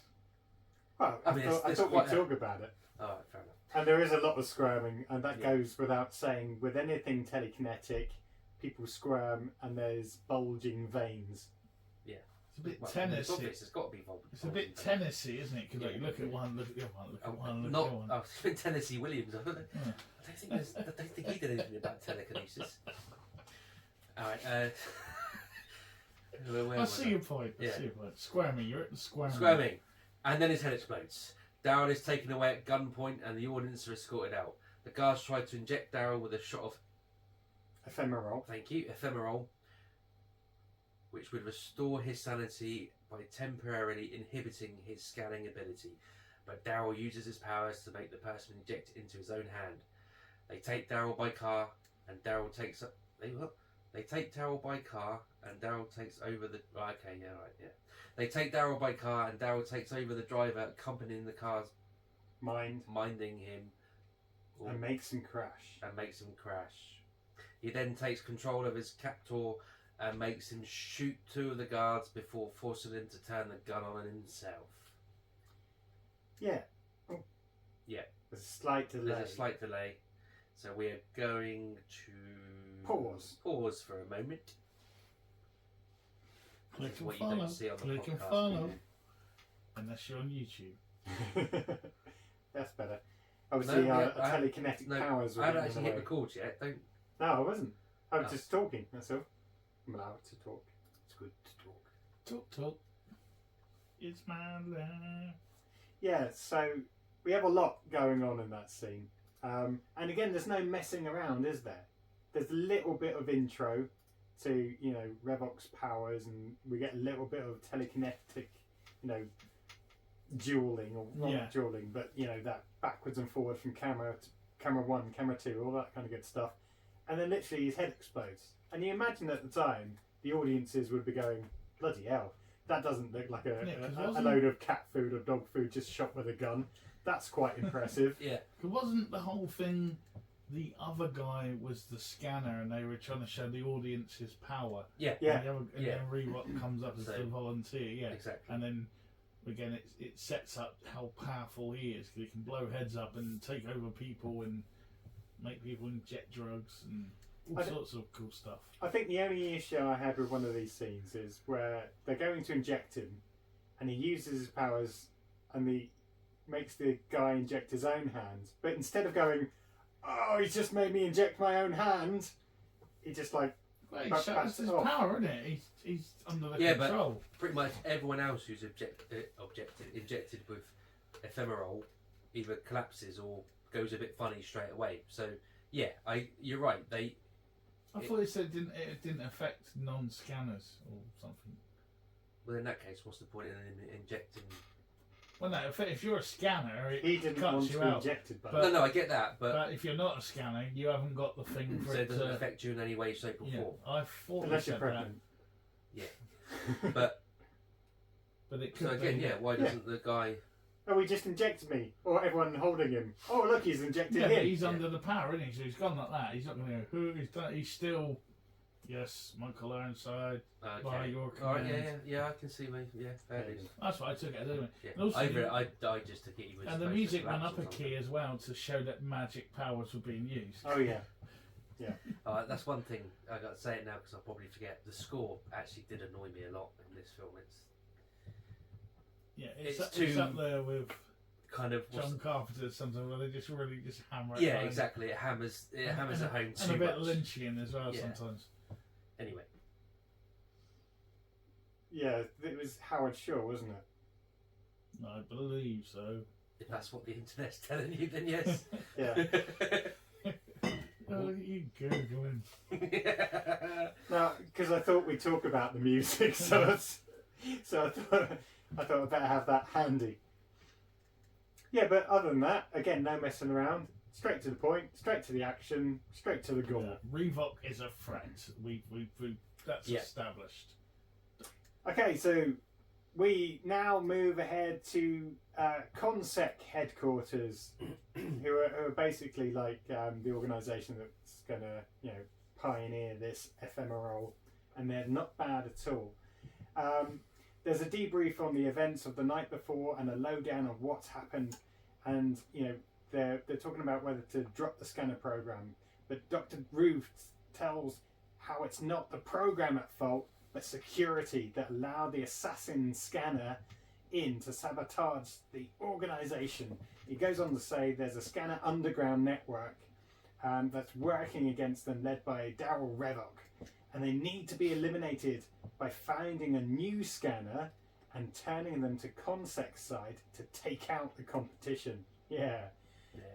Well, I thought we'd talk about it. All right, fair enough. And there is a lot of squirming, and that goes without saying. With anything telekinetic, people squirm, and there's bulging veins. Yeah, it's a bit Tennessee. It's got to be bulging. It's a bit Tennessee, isn't it? Because look at one, look at the other one, look at one, look at the other one. It's been Tennessee Williams. I don't think he did anything about telekinesis. All right. I see your point. Squirming. You're at the squirming. Squirming, and then his head explodes. Daryl is taken away at gunpoint, and the audience are escorted out. The guards try to inject Daryl with a shot of ephemeral. Thank you, ephemeral, which would restore his sanity by temporarily inhibiting his scanning ability. But Daryl uses his powers to make the person inject it into his own hand. They take Daryl by car, and Daryl takes up. They take Daryl by car, and Daryl takes over the. They take Daryl by car, and Daryl takes over the driver, accompanying the car's minding him, and makes him crash. He then takes control of his captor and makes him shoot two of the guards before forcing him to turn the gun on himself. Yeah. Oh. Yeah. There's a slight delay. So we are going to pause for a moment. Click and what follow. You don't see on the Click podcast, and follow. Unless you're on YouTube. That's better. Obviously, telekinetic powers. I haven't actually hit record yet. Don't. No, I wasn't. I was just talking. That's all. I'm allowed to talk. It's good to talk. Talk. It's my life. Yeah. So we have a lot going on in that scene. And again, there's no messing around, is there? there's a little bit of intro to, you know, Revok's powers, and we get a little bit of telekinetic, you know, dueling, or not dueling, but, you know, that backwards and forward from camera to camera 1, camera 2, all that kind of good stuff. And then literally his head explodes. And you imagine at the time, the audiences would be going, bloody hell, that doesn't look like a load of cat food or dog food just shot with a gun. That's quite impressive. Yeah. It wasn't the whole thing, the other guy was the scanner and they were trying to show the audience his power. Yeah. Yeah. And then Rewok comes up as the volunteer. Yeah. Exactly. And then, again, it sets up how powerful he is, because he can blow heads up and take over people and make people inject drugs and all sorts of cool stuff. I think the only issue I had with one of these scenes is where they're going to inject him, and he uses his powers, and he makes the guy inject his own hand. But instead of going, oh, he's just made me inject my own hand, he just like... Well, it's his power, isn't it? He's under the control. But pretty much everyone else who's injected with ephemeral either collapses or goes a bit funny straight away. So yeah, you're right. I thought you said it didn't affect non-scanners or something. Well, in that case, what's the point in injecting? Well, no. If you're a scanner, he didn't cuts want you to be out. injected. No, I get that, but if you're not a scanner, you haven't got the thing for so it it doesn't to affect you in any way, shape, or form. I thought Unless you you're said pregnant. Yeah, but it could so again, be. why doesn't the guy? Oh, he just injected me, or everyone holding him. Oh, look, he's injected Yeah, him. but he's under the power, isn't he? So he's gone like that. He's not going to go, who is that? He's still, yes, Michael Ironside, by your command. Yeah, I can see where, fair enough. That's what I took it as, anyway. Yeah. And also, I just took it. He was and the music went up a key as well to show that magic powers were being used. Oh, yeah. Yeah. That's one thing, I got to say it now because I'll probably forget. The score actually did annoy me a lot in this film. It's too up there with kind of John Carpenter something where they just really hammer it. Yeah, exactly. It hammers it home too much. And a bit Lynchian as well sometimes. Anyway. Yeah, it was Howard Shore, wasn't it? I believe so. If that's what the internet's telling you, then yes. Yeah. Oh, look at you Googling. No, because I thought we'd talk about the music, so I thought I'd better have that handy. Yeah, but other than that, again, no messing around. Straight to the point, straight to the action, straight to the goal. Yeah, Revok is a threat. We that's established. Okay, so we now move ahead to Consec headquarters, who are basically like the organisation that's going to, pioneer this ephemeral, and they're not bad at all. There's a debrief on the events of the night before and a lowdown of what's happened, and they're talking about whether to drop the scanner program. But Dr. Ruth tells how it's not the program at fault, but security that allowed the assassin scanner in to sabotage the organisation. He goes on to say there's a scanner underground network that's working against them, led by Daryl Revok, and they need to be eliminated by finding a new scanner and turning them to Consec's side to take out the competition. That's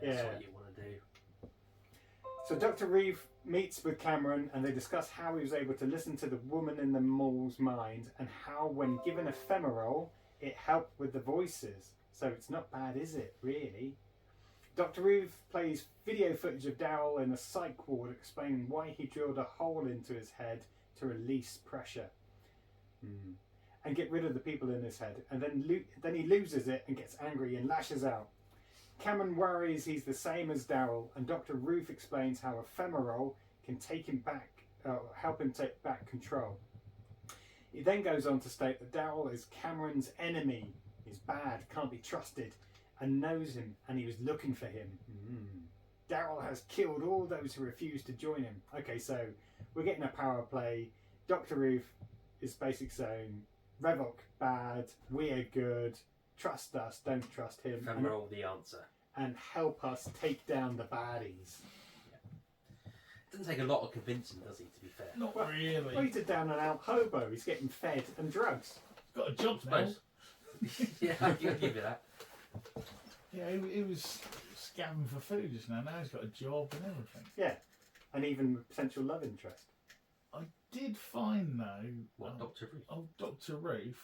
what you want to do. So Dr. Reeve meets with Cameron and they discuss how he was able to listen to the woman in the mole's mind and how, when given ephemeral, it helped with the voices. So it's not bad, is it, really? Dr. Reeve plays video footage of Daryl in a psych ward explaining why he drilled a hole into his head to release pressure and get rid of the people in his head. And then he loses it and gets angry and lashes out. Cameron worries he's the same as Daryl, and Dr. Ruth explains how ephemeral can take him back, help him take back control. He then goes on to state that Daryl is Cameron's enemy. He's bad, can't be trusted, and knows him, and he was looking for him. Daryl has killed all those who refused to join him. Okay, so we're getting a power play. Dr. Ruth is basically saying, Revok bad, we're good, trust us, don't trust him. Ephemeral the answer. And help us take down the baddies. Doesn't take a lot of convincing, does he, to be fair? Not really. Well, he's a down and out hobo. He's getting fed and drugs. Got a job now. Yeah, I'll give you that. Yeah, he was scamming for food just now. Now he's got a job and everything. Yeah. and even potential love interest. I did find though. What, Dr. Ruth? Oh, Dr. Ruth.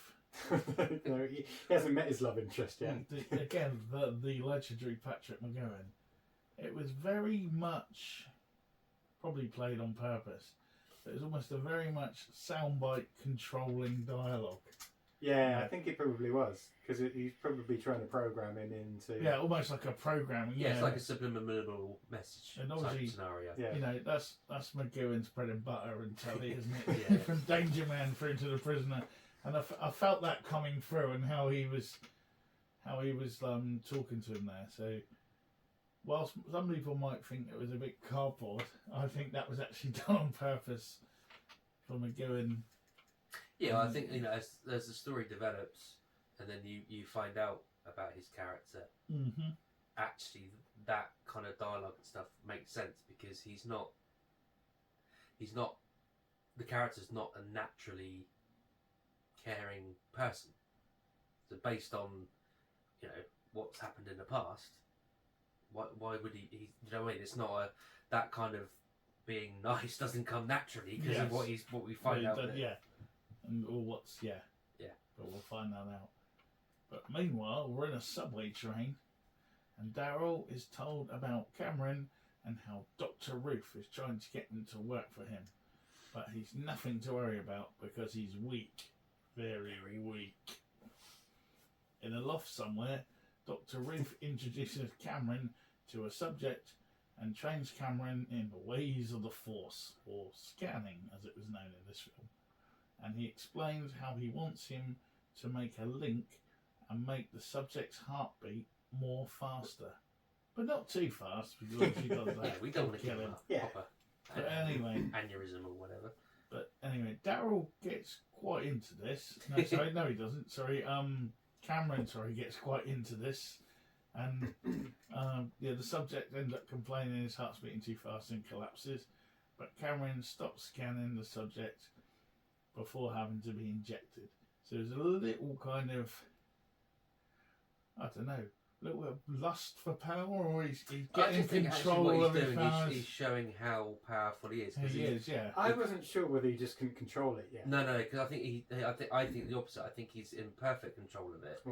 No, he hasn't met his love interest yet. Again, the legendary Patrick McGoohan. It was very much probably played on purpose. It was almost a very much soundbite controlling dialogue. Yeah, I think it probably was, because he's probably trying to program him into. Yeah, almost like a programming. Yeah, it's like a subliminal message And type obviously, scenario. Yeah. You know, that's McGoohan's bread and butter and telly, isn't it? Yeah. From Danger Man through to The Prisoner, and I felt that coming through, and how he was talking to him there. So, whilst some people might think it was a bit cardboard, I think that was actually done on purpose for McGoohan. Yeah, I think, you know, as the story develops, and then you find out about his character, Mm-hmm. actually that kind of dialogue and stuff makes sense, because he's not the character's not a naturally caring person. So based on, you know, what's happened in the past, why would he you know what I mean? It's not that kind of being nice doesn't come naturally because of what we find out. Yeah. And but we'll find that out. But meanwhile, we're in a subway train, and Daryl is told about Cameron and how Dr. Ruth is trying to get him to work for him. But he's nothing to worry about because he's weak. Very, very weak. In a loft somewhere, Dr. Ruth introduces Cameron to a subject and trains Cameron in the ways of the Force, or scanning as it was known in this film. And he explains how he wants him to make a link and make the subject's heartbeat more faster. But not too fast, because once he does that, Yeah, we don't want to kill kill him. him. Yeah. Proper But anyway, aneurysm or whatever. But anyway, Daryl gets quite into this. No, sorry, no, he doesn't. Sorry, Cameron, gets quite into this, and the subject ends up complaining his heart's beating too fast and collapses. But Cameron stops scanning the subject before having to be injected. So there's a little kind of, I don't know, little bit of lust for power, or he's getting control of his powers. He's showing how powerful he is. He is, yeah. I wasn't sure whether he just couldn't control it yet. No, because I think I think the opposite. I think he's in perfect control of it,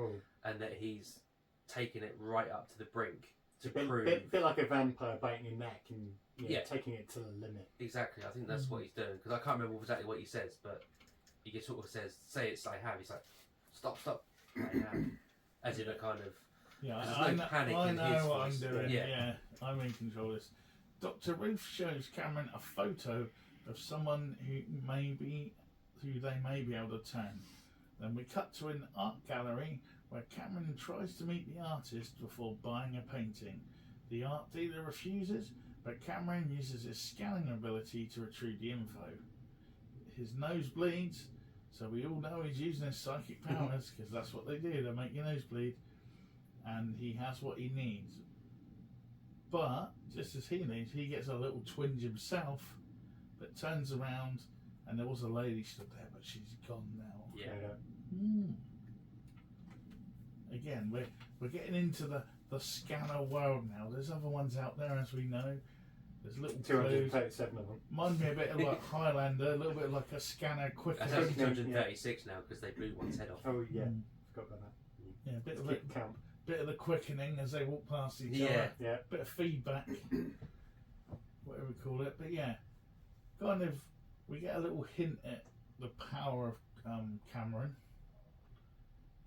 and that he's taking it right up to the brink to prove. Bit like a vampire biting your neck and taking it to the limit. Exactly, I think that's what he's doing, because I can't remember exactly what he says, but he just sort of says, "Say it's I have." He's like, "Stop, I have," as in a kind of. Yeah, I know what I'm doing. Yeah. Yeah, I'm in control of this. Dr. Ruth shows Cameron a photo of someone who they may be able to turn. Then we cut to an art gallery where Cameron tries to meet the artist before buying a painting. The art dealer refuses, but Cameron uses his scanning ability to retrieve the info. His nose bleeds, so we all know he's using his psychic powers, because that's what they do, they make your nose bleed. And he has what he needs. But, just as he needs, he gets a little twinge himself, but turns around, and there was a lady stood there, but she's gone now. Yeah. Again, we're getting into the scanner world now. There's other ones out there, as we know. There's little 237 of them. Mind me a bit of like Highlander, a little bit like a scanner quick. That's actually 236 now, because they blew one's head off. Oh yeah, forgot about that. Yeah, a bit of it. Count. Bit of the quickening as they walk past each other. Yeah. Bit of feedback, whatever we call it. But yeah, kind of, we get a little hint at the power of Cameron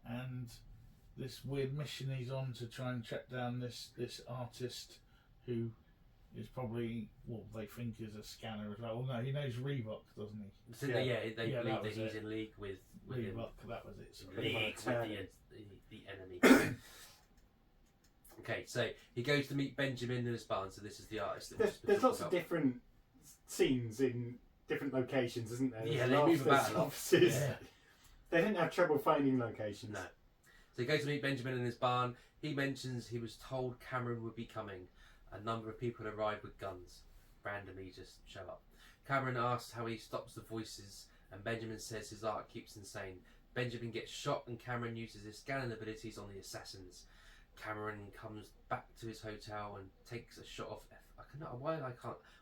and this weird mission he's on to try and track down this artist who is probably, they think is a scanner as well. Well, no, he knows Reebok, doesn't he? So they believe that he's in league with Reebok. That was it. League with the enemy. Okay, so he goes to meet Benjamin in his barn. So this is the artist. There's lots of different scenes in different locations, isn't there? Yeah, they move about a lot. Offices. Yeah. They didn't have trouble finding locations. No. So he goes to meet Benjamin in his barn. He mentions he was told Cameron would be coming. A number of people arrive with guns. Randomly just show up. Cameron asks how he stops the voices, and Benjamin says his art keeps insane. Benjamin gets shot, and Cameron uses his scanning abilities on the assassins. Cameron comes back to his hotel and takes a shot of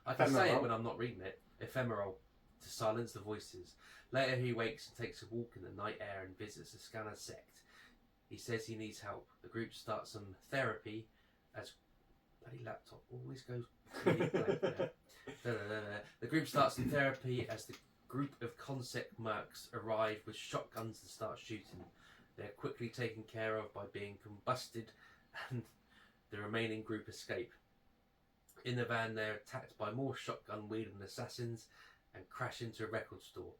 I can say it when I'm not reading it. Ephemeral, to silence the voices. Later he wakes and takes a walk in the night air and visits a scanner sect. He says he needs help. The group starts some therapy as bloody laptop always goes really blank there. The group starts some therapy as the group of Consec mercs arrive with shotguns and start shooting. They're quickly taken care of by being combusted, and the remaining group escape. In the van, they're attacked by more shotgun-wielding assassins and crash into a record store.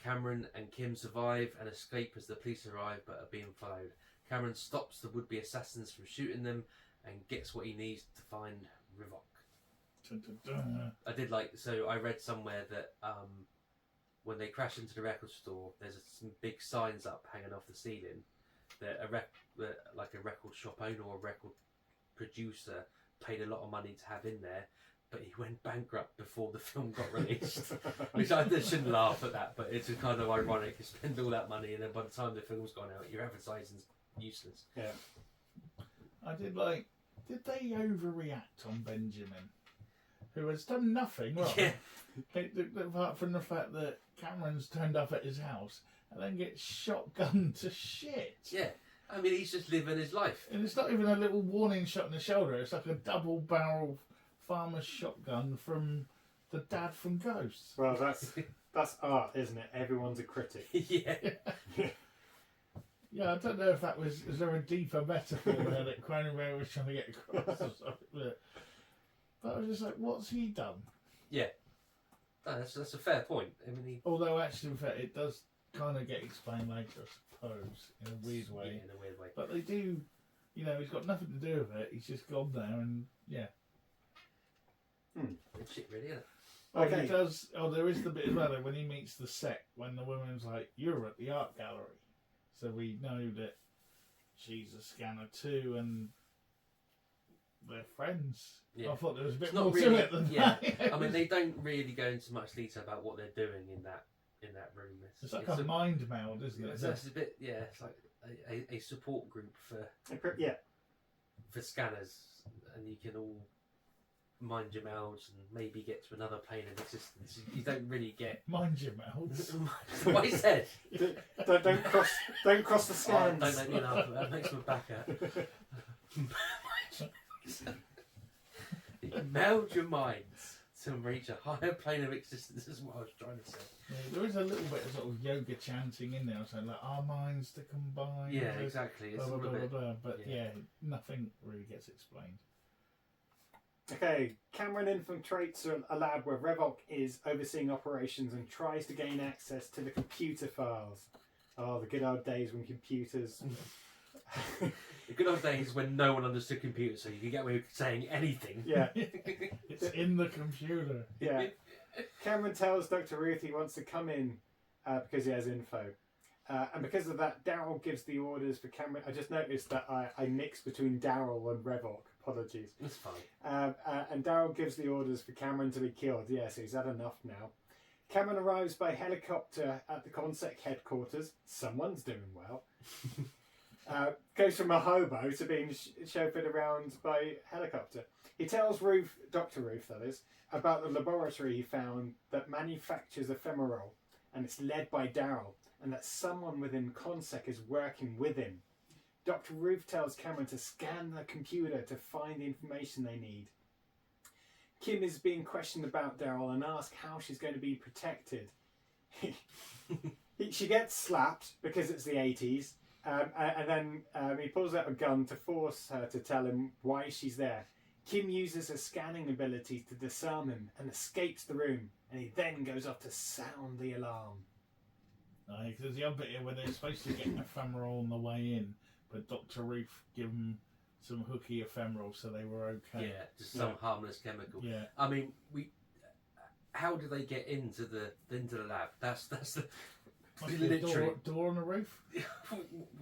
Cameron and Kim survive and escape as the police arrive but are being followed. Cameron stops the would-be assassins from shooting them and gets what he needs to find Rivok. I did I read somewhere that when they crash into the record store, there's some big signs up hanging off the ceiling that a record shop owner or a record producer paid a lot of money to have in there, but he went bankrupt before the film got released. Which I shouldn't laugh at that, but it's kind of ironic. You spend all that money and then by the time the film's gone out, your advertising's useless. Yeah. I did they overreact on Benjamin, who has done nothing wrong? Yeah. Apart from the fact that Cameron's turned up at his house and then gets shotgunned to shit. Yeah. I mean, he's just living his life. And it's not even a little warning shot in the shoulder. It's like a double-barrel farmer's shotgun from the dad from Ghosts. Well, that's art, isn't it? Everyone's a critic. Yeah. Yeah, I don't know if that was... Is there a deeper metaphor there that Cronenberg was trying to get across or something? But I was just like, what's he done? Yeah. No, that's a fair point. I mean, Although, actually, in fact, it does kind of get explained later, I suppose, in a weird way. Yeah, in a weird way. But they do... he's got nothing to do with it. He's just gone there and, yeah. Good shit, really, isn't it? Okay. He does... Oh, there is the bit as well, when he meets the sect, when the woman's like, you're at the art gallery. So we know that she's a scanner too, and they're friends. Yeah. I thought there was a bit It's not more really, to it than yeah. that. I mean, they don't really go into much detail about what they're doing in that room. It's like a mind meld, isn't it? It's a bit, yeah. It's like a support group for scanners, and you can all mind your mouths and maybe get to another plane of existence. You don't really get mind your mouths. What he said. Don't cross the scans. Don't make me laugh. That makes my back hurt. Meld your minds to reach a higher plane of existence. Is what I was trying to say. Yeah, there is a little bit of sort of yoga chanting in there, so like our minds to combine. Yeah, exactly. It's blah, blah, all a bit, blah, blah. But yeah, nothing really gets explained. Okay, Cameron infiltrates a lab where Revok is overseeing operations and tries to gain access to the computer files. Oh, the good old days when computers... The good old days when no one understood computers, so you could get away with saying anything. Yeah. It's in the computer. Yeah. Cameron tells Dr. Ruth he wants to come in because he has info. And because of that, Daryl gives the orders for Cameron. I just noticed that I mixed between Daryl and Revok. Apologies. That's fine. And Daryl gives the orders for Cameron to be killed. Yeah, so he's had enough now. Cameron arrives by helicopter at the Consec headquarters. Someone's doing well. Goes from a hobo to being chauffeured around by helicopter. He tells Ruth, Dr. Ruth that is, about the laboratory he found that manufactures ephemeral, and it's led by Daryl, and that someone within Consec is working with him. Dr. Ruth tells Cameron to scan the computer to find the information they need. Kim is being questioned about Daryl and asks how she's going to be protected. She gets slapped because it's the 80s, and then he pulls out a gun to force her to tell him why she's there. Kim uses her scanning abilities to disarm him and escapes the room, and he then goes off to sound the alarm. There's the other bit here where they're supposed to get ephemeral on the way in, but Dr. Ruth give them some hooky ephemeral, so they were okay. Yeah, just some harmless chemical. Yeah. I mean, how do they get into the lab? That's the literally door on the roof.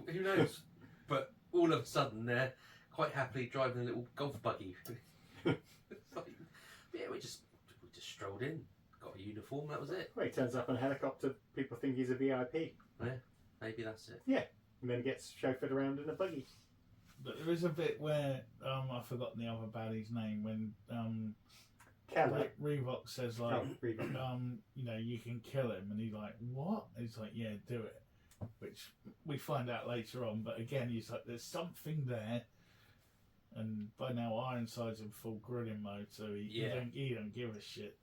Who knows? But all of a sudden they're quite happily driving a little golf buggy. We just strolled in, got a uniform, that was it. Well, he turns up on a helicopter, people think he's a VIP. Yeah, maybe that's it. Yeah, and then gets chauffeured around in a buggy. But there is a bit where I've forgotten the other baddie's name when Keller. Reebok says like, Oh, Reebok. you know, you can kill him, and he's like, what? He's like, yeah, do it. Which we find out later on, but again, he's like, there's something there. And by now, Ironside's in full grilling mode, so he don't give a shit.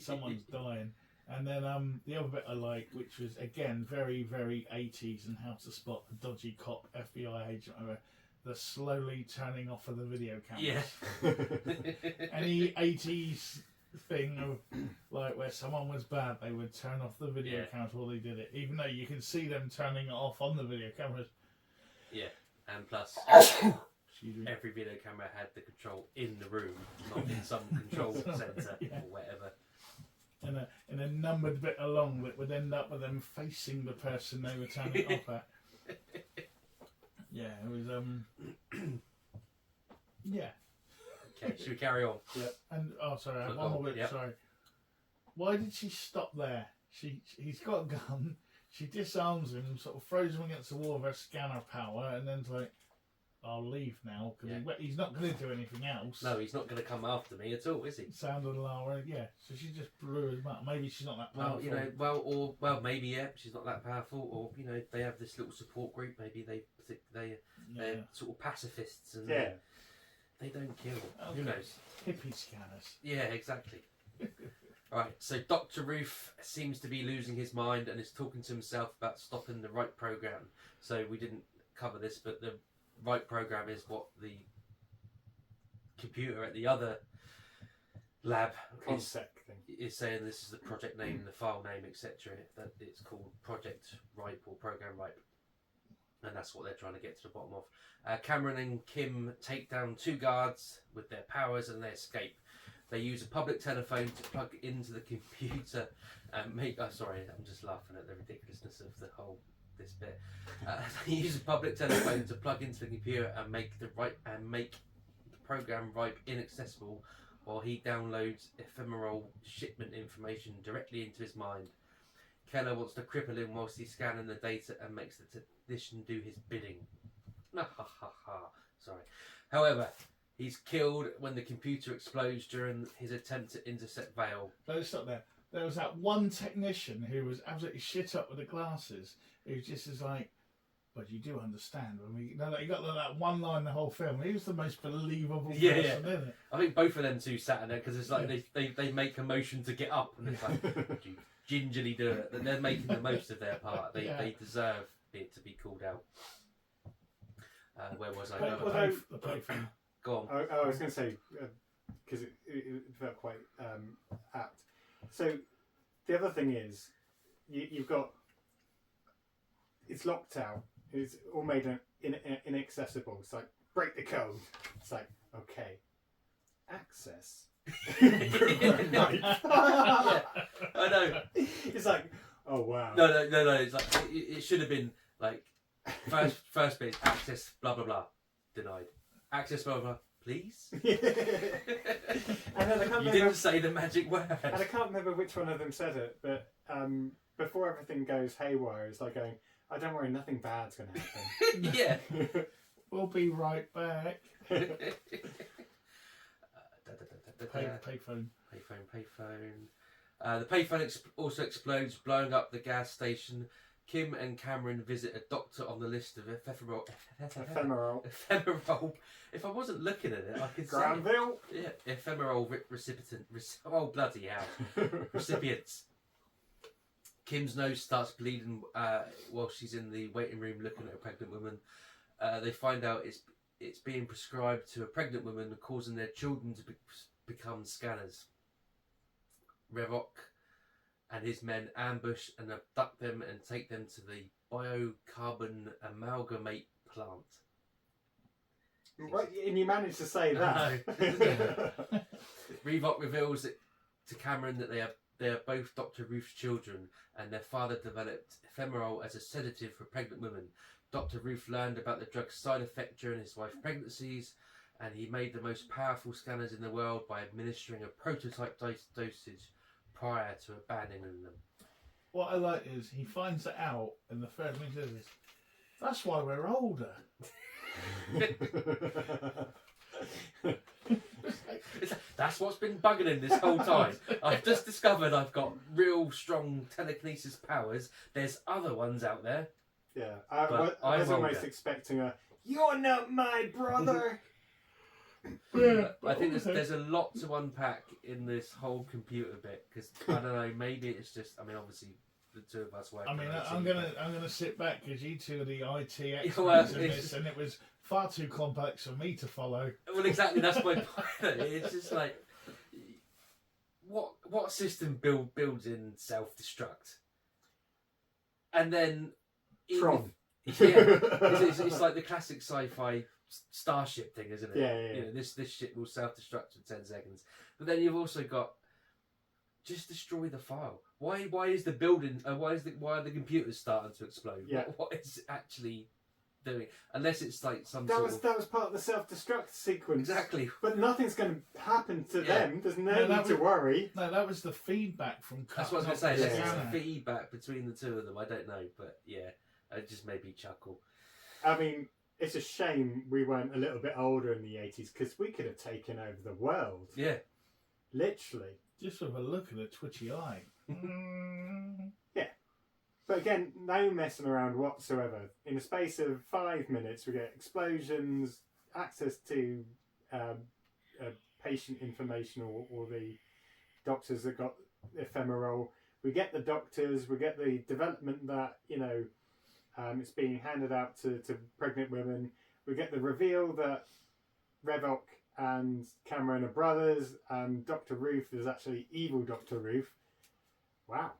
Someone's dying. And then the other bit I like, which was again very, very 80s, and how to spot a dodgy cop, FBI agent, whatever, the slowly turning off of the video cameras. Yeah. Any 80s thing of like where someone was bad, they would turn off the video cameras while they did it, even though you can see them turning it off on the video cameras. Yeah, and plus, every video camera had the control in the room, not in some control centre or whatever. In a numbered bit along that would end up with them facing the person they were turning it off at. Yeah, it was yeah. Okay, should we carry on? Yeah. And sorry, I have one more bit. Yep. Sorry. Why did she stop there? He's got a gun. She disarms him, sort of throws him against the wall with her scanner power, and then's like, I'll leave now because he's not going to do anything else. No, he's not going to come after me at all, is he? Sounded alarm, yeah. So she just blew him up. Maybe she's not that powerful. Well, maybe she's not that powerful, or they have this little support group. Maybe they're sort of pacifists and they don't kill. Okay. Who knows? Hippie scanners. Yeah, exactly. Right, so Dr. Ruth seems to be losing his mind and is talking to himself about stopping the right program. So we didn't cover this, but the right program is what the computer at the other lab is saying. This is the project name, the file name, etc. That it's called Project Ripe or Program Ripe, and that's what they're trying to get to the bottom of. Cameron and Kim take down 2 guards with their powers and they escape. They use a public telephone to plug into the computer and make. sorry, I'm just laughing at the ridiculousness of this bit. They use a public telephone to plug into the computer and make the program Ripe inaccessible, while he downloads ephemeral shipment information directly into his mind. Keller wants to cripple him whilst he's scanning the data and makes the technician do his bidding. Sorry. However, he's killed when the computer explodes during his attempt to intercept Vale. Let's stop there. There was that one technician who was absolutely shit up with the glasses, who just is like, but you do understand when we. No, you got that one line in the whole film. He was the most believable person, isn't it? I think both of them two sat in there because it's like they make a motion to get up, and it's like you gingerly do it. And they're making the most of their part. They deserve it to be called out. Where was I? The plaything. Go on. I was going to say because it felt quite apt. So the other thing is you've got it's locked out. It's all made inaccessible. It's like break the code. It's like okay, access. Yeah, I know. It's like oh wow. No. It's like it should have been like first bit access blah blah blah denied. Access blah blah. Please. And then I can't you didn't say the magic word. And I can't remember which one of them said it, but before everything goes haywire, it's like going, "Oh, don't worry, nothing bad's going to happen." Yeah. We'll be right back. Payphone. The payphone also explodes, blowing up the gas station. Kim and Cameron visit a doctor on the list of ephemeral. If I wasn't looking at it, I could Granville. say ephemeral recipients. Oh bloody hell! Recipients. Kim's nose starts bleeding while she's in the waiting room looking at a pregnant woman. They find out it's being prescribed to a pregnant woman, causing their children to become scanners. Revok and his men ambush and abduct them and take them to the biocarbon amalgamate plant. Right, and you managed to say that. Revok reveals to Cameron that they are both Dr. Ruth's children, and their father developed ephemeral as a sedative for pregnant women. Dr. Ruth learned about the drug's side effect during his wife's pregnancies, and he made the most powerful scanners in the world by administering a prototype dosage prior to abandoning them. What I like is he finds it out, and the first thing he says is, "That's why we're older." That's what's been bugging him this whole time. I've just discovered I've got real strong telekinesis powers. There's other ones out there. Yeah, I was I'm almost older. expecting a, "You're not my brother." Yeah, I think there's a lot to unpack in this whole computer bit, because I don't know, maybe it's just, I mean, obviously the two of us work. I mean, I'm gonna sit back because you two are the IT experts well, in this, and it was far too complex for me to follow. Well, exactly. That's my point. It's just like, what system builds in self-destruct, and then Tron. it's like the classic sci-fi starship thing, isn't it? Yeah. You know, this ship will self-destruct in 10 seconds, but then you've also got just destroy the file. Why is the building? Why are the computers starting to explode? Yeah. What is it actually doing? Unless it's like That was part of the self-destruct sequence. Exactly. But nothing's going to happen to them. There's no need to worry. No, that was the feedback from. That's what I was going to say. Yeah. There's feedback between the two of them. I don't know, but yeah, it just made me chuckle. I mean, it's a shame we weren't a little bit older in the 80s, because we could have taken over the world. Yeah. Literally. Just with a look at a twitchy eye. Yeah. But again, no messing around whatsoever. In the space of 5 minutes, we get explosions, access to patient information or the doctors that got ephemeral. We get the doctors, we get the development that, it's being handed out to pregnant women. We get the reveal that Revok and Cameron are brothers, and Dr. Ruth is actually evil Dr. Ruth. Wow.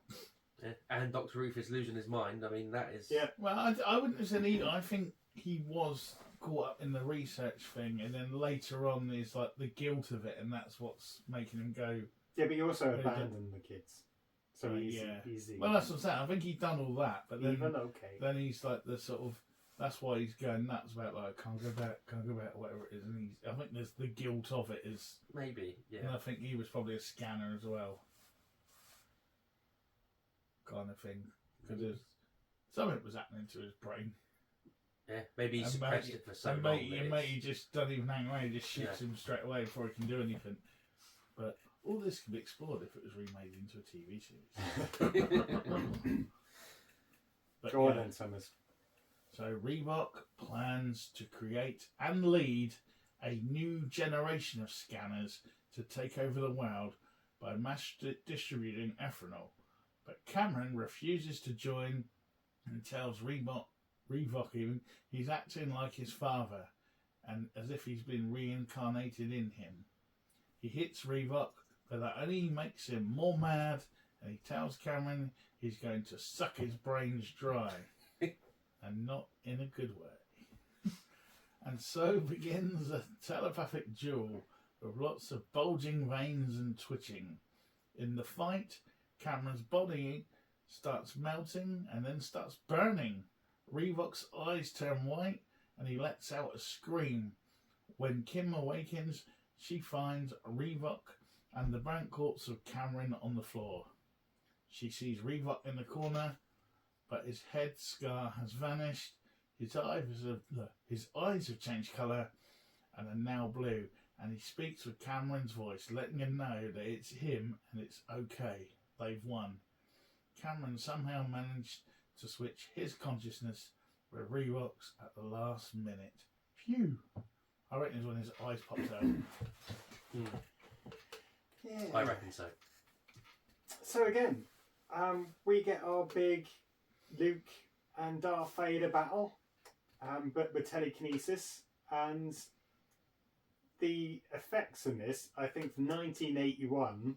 Yeah. And Dr. Ruth is losing his mind. I mean, that is... Yeah. Well, I wouldn't have said either. I think he was caught up in the research thing, and then later on is like the guilt of it, and that's what's making him go... Yeah, but he also abandoned the kids. So he's easy. Well, that's what I'm saying. I think he'd done all that, but then... Even okay. Then he's like the sort of... That's why he's going nuts about, like, can't go back, whatever it is. And I think there's the guilt of it is... Maybe, yeah. And I think he was probably a scanner as well. Kind of thing. Because something was happening to his brain. Yeah, maybe he suppressed it for so long. And he just doesn't even hang around. He just shoots him straight away before he can do anything. But all this could be explored if it was remade into a TV series. Go on then, Summers. So Reebok plans to create and lead a new generation of scanners to take over the world by mass distributing ethanol. But Cameron refuses to join and tells Reebok even he's acting like his father and as if he's been reincarnated in him. He hits Reebok, but that only makes him more mad, and he tells Cameron he's going to suck his brains dry. And not in a good way. And so begins a telepathic duel with lots of bulging veins and twitching. In the fight, Cameron's body starts melting and then starts burning. Reebok's eyes turn white and he lets out a scream. When Kim awakens, she finds Reebok and the burnt corpse of Cameron on the floor. She sees Reebok in the corner, but his head scar has vanished. His eyes have changed colour and are now blue, and he speaks with Cameron's voice, letting him know that it's him and it's okay. They've won. Cameron somehow managed to switch his consciousness with Reebok's at the last minute. Phew! I reckon it's when his eyes popped out. Yeah. I reckon so. So again, we get our big Luke and Darth Vader battle, but with telekinesis, and the effects in this, I think, from 1981,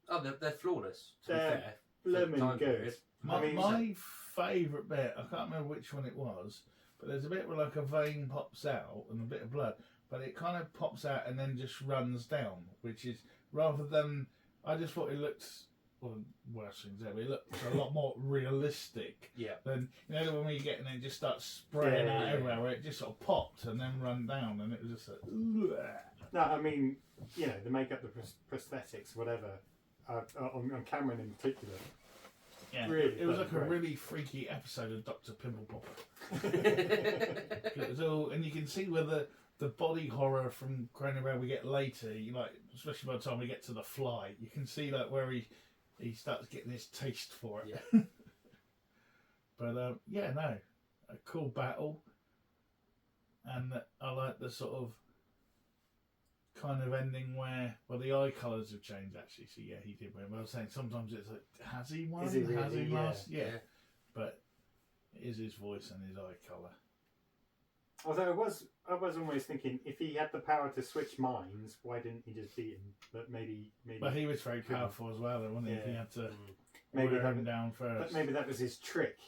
Oh, they're flawless. To be they're fair, blooming good. My favourite bit, I can't remember which one it was, but there's a bit where like a vein pops out and a bit of blood, but it kind of pops out and then just runs down, which is, rather than, I just thought it looked, well, worse things ever, it looked a lot more realistic than, when we get in there and just starts spraying out everywhere, where it just sort of popped and then run down, and it was just like, No, I mean, the makeup, the prosthetics, whatever, on Cameron in particular, Yeah, Really it was fun, like a right. really freaky episode of Dr. Pimple Popper. It was all, and you can see where the body horror from Cronenberg we get later, especially by the time we get to the fly, you can see like where he starts getting his taste for it. Yeah. But yeah, no, a cool battle, and I like the sort of kind of ending where the eye colours have changed actually. So yeah, he did win. But I was saying sometimes it's like, has he won? Is he really? Has he Yeah. lost? Yeah. But it is his voice and his eye colour. Although I was always thinking, if he had the power to switch minds, why didn't he just beat him? But maybe. But he was very powerful as well, wasn't he? Yeah. He had to maybe wear him down first. But maybe that was his trick,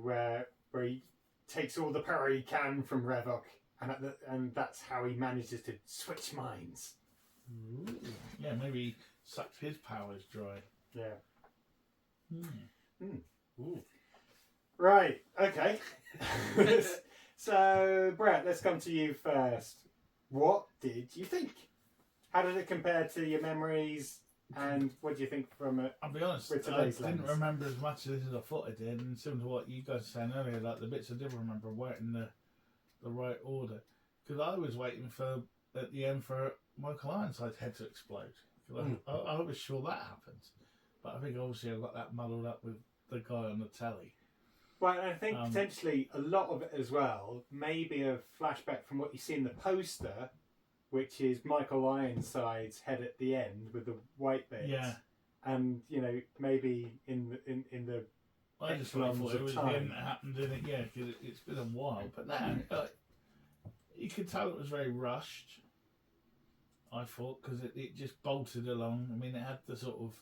where he takes all the power he can from Revok, and that's how he manages to switch minds. Ooh. Yeah, maybe he sucked his powers dry. Yeah. Ooh. Right. Okay. So, Brett, let's come to you first. What did you think? How did it compare to your memories? And what do you think from it? I'll be honest, with I today's didn't lens? remember as much of this as I thought I did, and similar to what you guys were saying earlier, like the bits I did remember weren't in the right order. Because I was waiting at the end for Michael Ironside's head to explode. 'Cause I was sure that happens. But I think obviously I got that muddled up with the guy on the telly. Well, I think potentially a lot of it as well may be a flashback from what you see in the poster, which is Michael Ironside's head at the end with the white bits. Yeah. And maybe in the I just thought echelons it of was the time. end that happened in it, yeah, because it's been a while. But no, you could tell it was very rushed, I thought, because it just bolted along. I mean, it had the sort of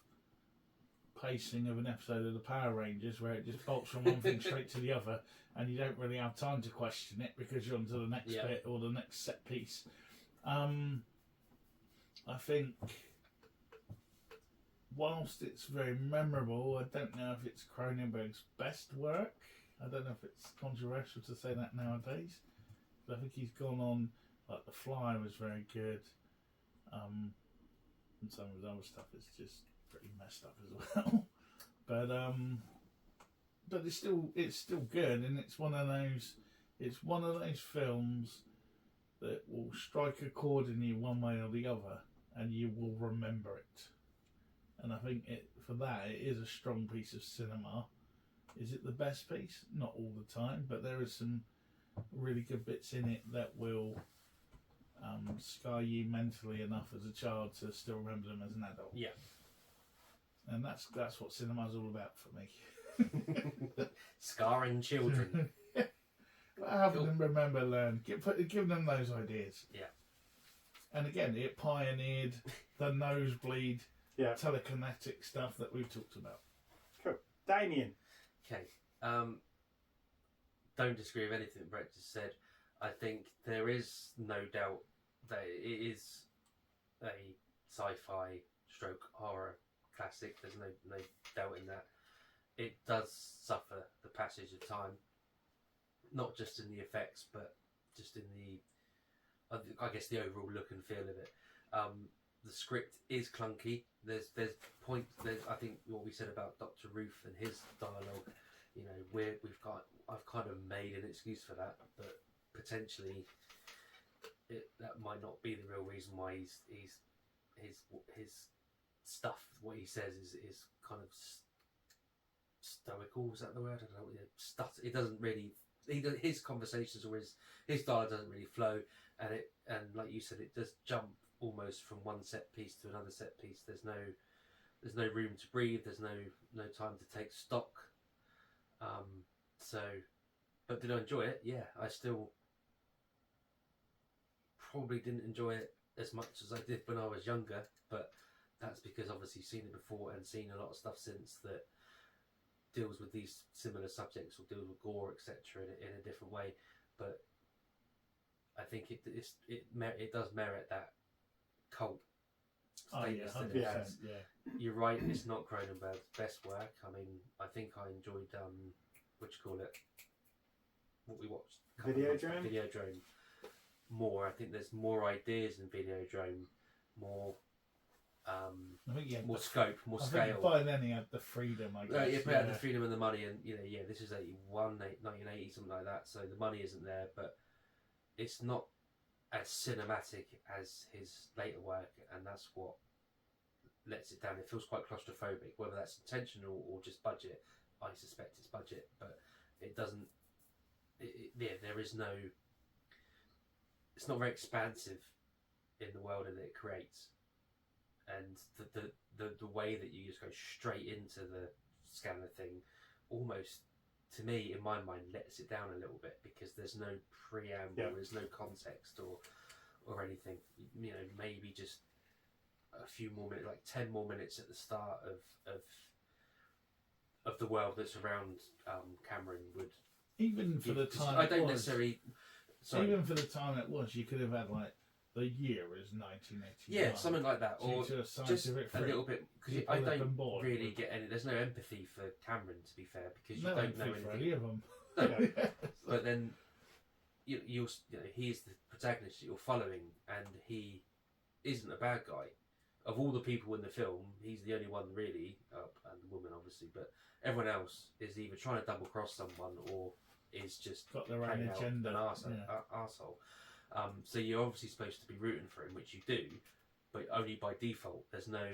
pacing of an episode of the Power Rangers where it just bolts from one thing straight to the other, and you don't really have time to question it because you're on to the next bit or the next set piece. I think whilst it's very memorable, I don't know if it's Cronenberg's best work. I don't know if it's controversial to say that nowadays. But I think he's gone on, like The Fly was very good. And some of his other stuff is just pretty messed up as well. But it's still good, and it's one of those films that will strike a chord in you one way or the other, and you will remember it. And I think it is a strong piece of cinema. Is it the best piece? Not all the time, but there is some really good bits in it that will scar you mentally enough as a child to still remember them as an adult. Yeah. And that's what cinema's all about for me. Scarring children. Having them remember, learn, give them those ideas. Yeah. And again, it pioneered the nosebleed telekinetic stuff that we've talked about. Cool. Damien. Okay. Don't disagree with anything Brett just said. I think there is no doubt that it is a sci-fi stroke horror classic. There's no doubt in that. It does suffer the passage of time, not just in the effects, but just in the, I guess, the overall look and feel of it. The script is clunky. There's points. I think what we said about Dr. Ruth and his dialogue. I've kind of made an excuse for that, but potentially that might not be the real reason why his stuff, what he says is kind of stoical. Is that the word? I don't know. It doesn't really. His conversations or his dialogue doesn't really flow, and like you said, it does jump almost from one set piece to another set piece. There's no room to breathe. There's no time to take stock. But did I enjoy it? Yeah, I still probably didn't enjoy it as much as I did when I was younger, but that's because obviously seen it before and seen a lot of stuff since that deals with these similar subjects or deals with gore, etc. in a different way. But I think it does merit that cult status that it has. Yeah. You're right, it's not Cronenberg's best work. I mean, I think I enjoyed what we watched, Videodrome more. I think there's more ideas in Videodrome, more I think he had more the- scope, more I scale. think by then he had the freedom, I guess. Yeah, but had the freedom and the money, and this is 1980, something like that. So the money isn't there, but it's not as cinematic as his later work, and that's what lets it down. It feels quite claustrophobic, whether that's intentional or just budget. I suspect it's budget, but it doesn't. There is no. It's not very expansive in the world that it creates, and the way that you just go straight into the scanner thing, almost to me in my mind lets it down a little bit, because there's no preamble, there's no context or anything. Maybe just a few more minutes, like 10 more minutes at the start of the world that's around Cameron would. Even for the time, I don't necessarily. Sorry. Even for the time it was, you could have had like the year is 1981. Yeah, something like that, or just a little bit, because I don't really get any. There's no empathy for Cameron, to be fair, because you don't know anything. Any of them. No. But then he's the protagonist that you're following, and he isn't a bad guy. Of all the people in the film, he's the only one really, and the woman obviously, but everyone else is either trying to double cross someone or is just got their own agenda. An arsehole. So you're obviously supposed to be rooting for him, which you do, but only by default. There's no.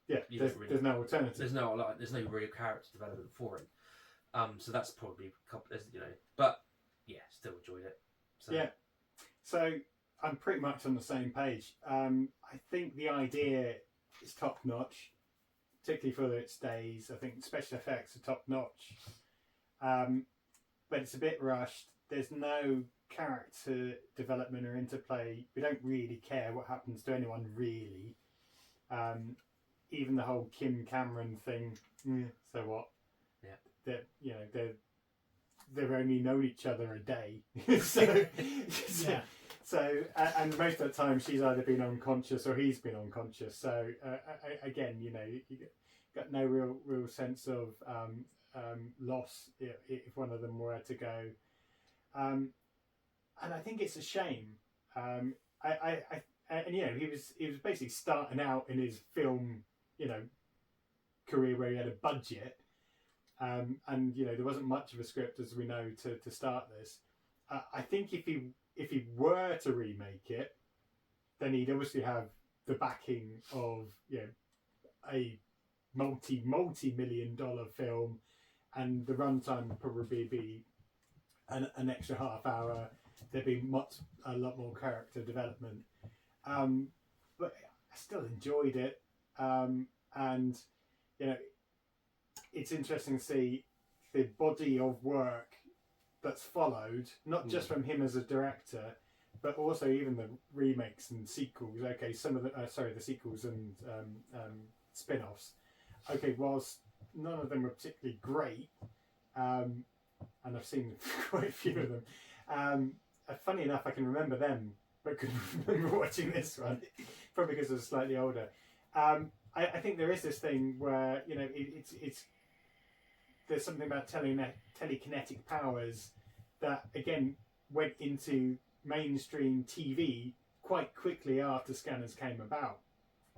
Yeah, there's no alternative. There's no real character development for him. So that's probably but yeah, still enjoyed it. So. Yeah. So I'm pretty much on the same page. I think the idea is top notch, particularly for its days. I think special effects are top notch, but it's a bit rushed. There's no character development or interplay. We don't really care what happens to anyone really. Even the whole Kim Cameron thing. So what? Yeah. They've only known each other a day. So yeah. So, and most of the time she's either been unconscious or he's been unconscious. So, again, you got no real sense of loss if one of them were to go. And I think it's a shame. And he was basically starting out in his film, career where he had a budget. And there wasn't much of a script, as we know, to start this. I think if he were to remake it, then he'd obviously have the backing of a multi-million-dollar film, and the runtime would probably be an extra half hour. There'd be a lot more character development, but I still enjoyed it, and it's interesting to see the body of work that's followed, not just from him as a director, but also even the remakes and sequels. Okay, some of the sequels and spin-offs. Okay, whilst none of them were particularly great, and I've seen quite a few of them. Funny enough, I can remember them, but couldn't remember watching this one, probably because I was slightly older. I think there is this thing where it's there's something about telekinetic powers that again went into mainstream TV quite quickly after scanners came about,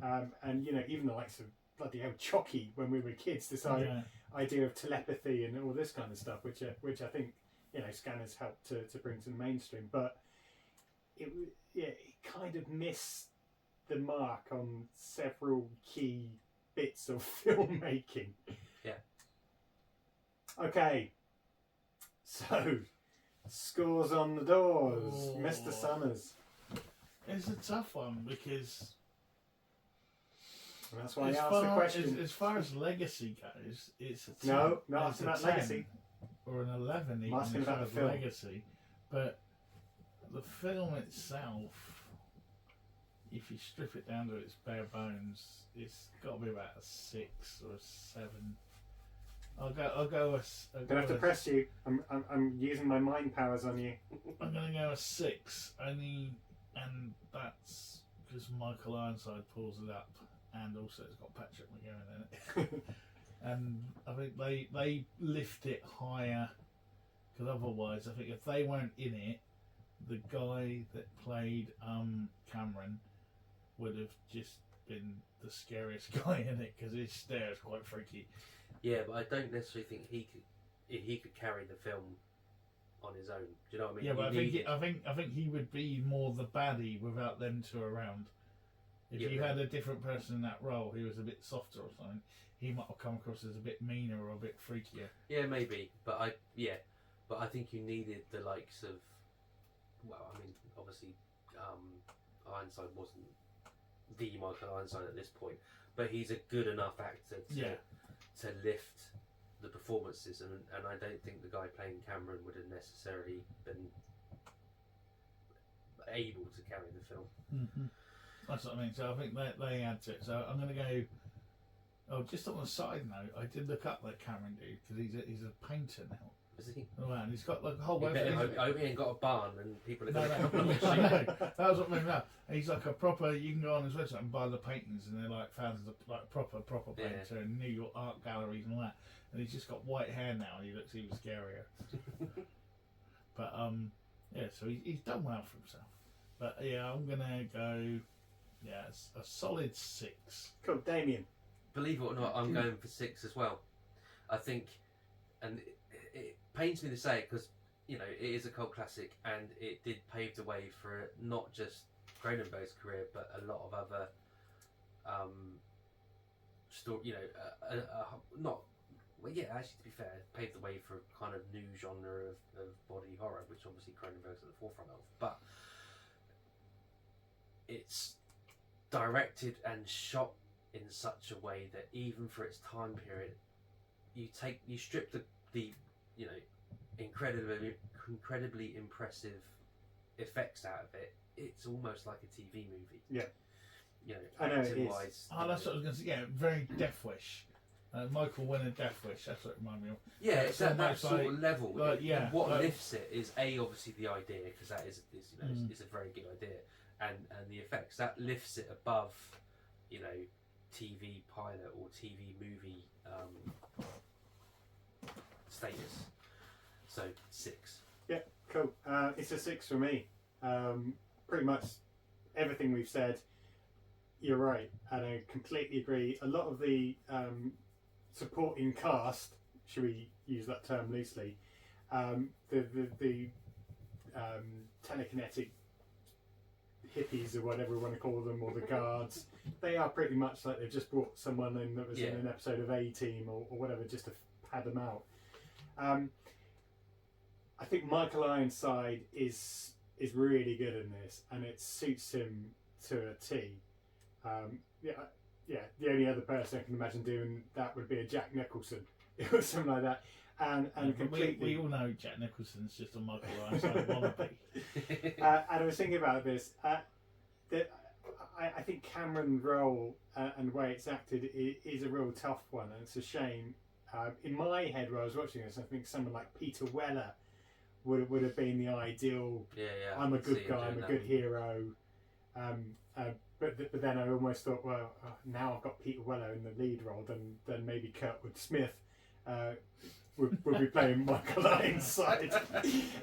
and even the likes of bloody hell Chucky when we were kids, this idea of telepathy and all this kind of stuff, which I think scanners helped to bring to the mainstream, but it kind of missed the mark on several key bits of filmmaking. Yeah. Okay, so scores on the doors, Mr. Summers. It's a tough one because that's why I asked the question. As far as legacy goes, it's a 10. No, not asking about legacy. Or an 11 even. I'm asking about the film. Legacy, but the film itself, if you strip it down to its bare bones, it's got to be about a 6 or a 7. I'll go. Don't have to press you. I'm using my mind powers on you. I'm gonna go a 6 only, and that's because Michael Ironside pulls it up, and also it's got Patrick McGoohan in it. And I think they lift it higher, because otherwise, I think if they weren't in it, the guy that played Cameron would have just been the scariest guy in it because his stare is quite freaky. Yeah, but I don't necessarily think he could carry the film on his own. Do you know what I mean? Yeah, but I think he would be more the baddie without them two around. If you had a different person in that role who was a bit softer or something, he might have come across as a bit meaner or a bit freakier. Yeah, maybe, but I think you needed the likes of. Well, I mean, obviously, Ironside wasn't the Michael Ironside at this point, but he's a good enough actor to lift the performances, and I don't think the guy playing Cameron would have necessarily been able to carry the film. Mm-hmm. That's what I mean. So I think they add to it. So I'm going to go. Oh, just on a side note, I did look up that Cameron dude because he's a painter now. Is he? Oh man, he's got like a whole. I hope he ain't got a barn and people are No, going to come and I shoot. know. That was what made me laugh. He's like a proper. You can go on his website and buy the paintings, and they're like thousands of like proper painter in New York art galleries and all that. And he's just got white hair now, and he looks even scarier. But so he's done well for himself. But yeah, I'm gonna go. Yeah, it's a solid 6. Cool, Damien. Believe it or not, I'm going for 6 as well. I think, and it pains me to say it because it is a cult classic, and it did pave the way for not just Cronenberg's career, but a lot of other not. Well, yeah, actually, to be fair, it paved the way for a kind of new genre of body horror, which obviously Cronenberg's at the forefront of. But it's directed and shot in such a way that even for its time period, you strip the incredibly impressive effects out of it. It's almost like a TV movie. Yeah. I know it is. Oh, that's what I was going to say. Yeah, very Death Wish. Michael Winner Death Wish. That's what it reminded me of. Yeah, it's at that sort of level. What like, lifts it is obviously the idea, because that is a very good idea, and the effects that lifts it above, TV pilot or TV movie status. So 6. Yeah, cool. It's a 6 for me. Pretty much everything we've said. You're right, and I completely agree. A lot of the supporting cast, should we use that term loosely, the telekinetic hippies or whatever we want to call them, or the guards, they are pretty much like they've just brought someone in that was in an episode of A-Team or whatever, just to pad them out. I think Michael Ironside is really good in this, and it suits him to a T. The only other person I can imagine doing that would be a Jack Nicholson or something like that. And completely, we all know Jack Nicholson's just a Michael Ironside wannabe. And I was thinking about this. That I think Cameron's role and the way it's acted is a real tough one, and it's a shame. In my head, when I was watching this, I think someone like Peter Weller would have been the ideal. I'm a good guy. I'm a good hero. But then I almost thought, well, now I've got Peter Weller in the lead role, then maybe Kurtwood Smith would be playing Michael Ironside.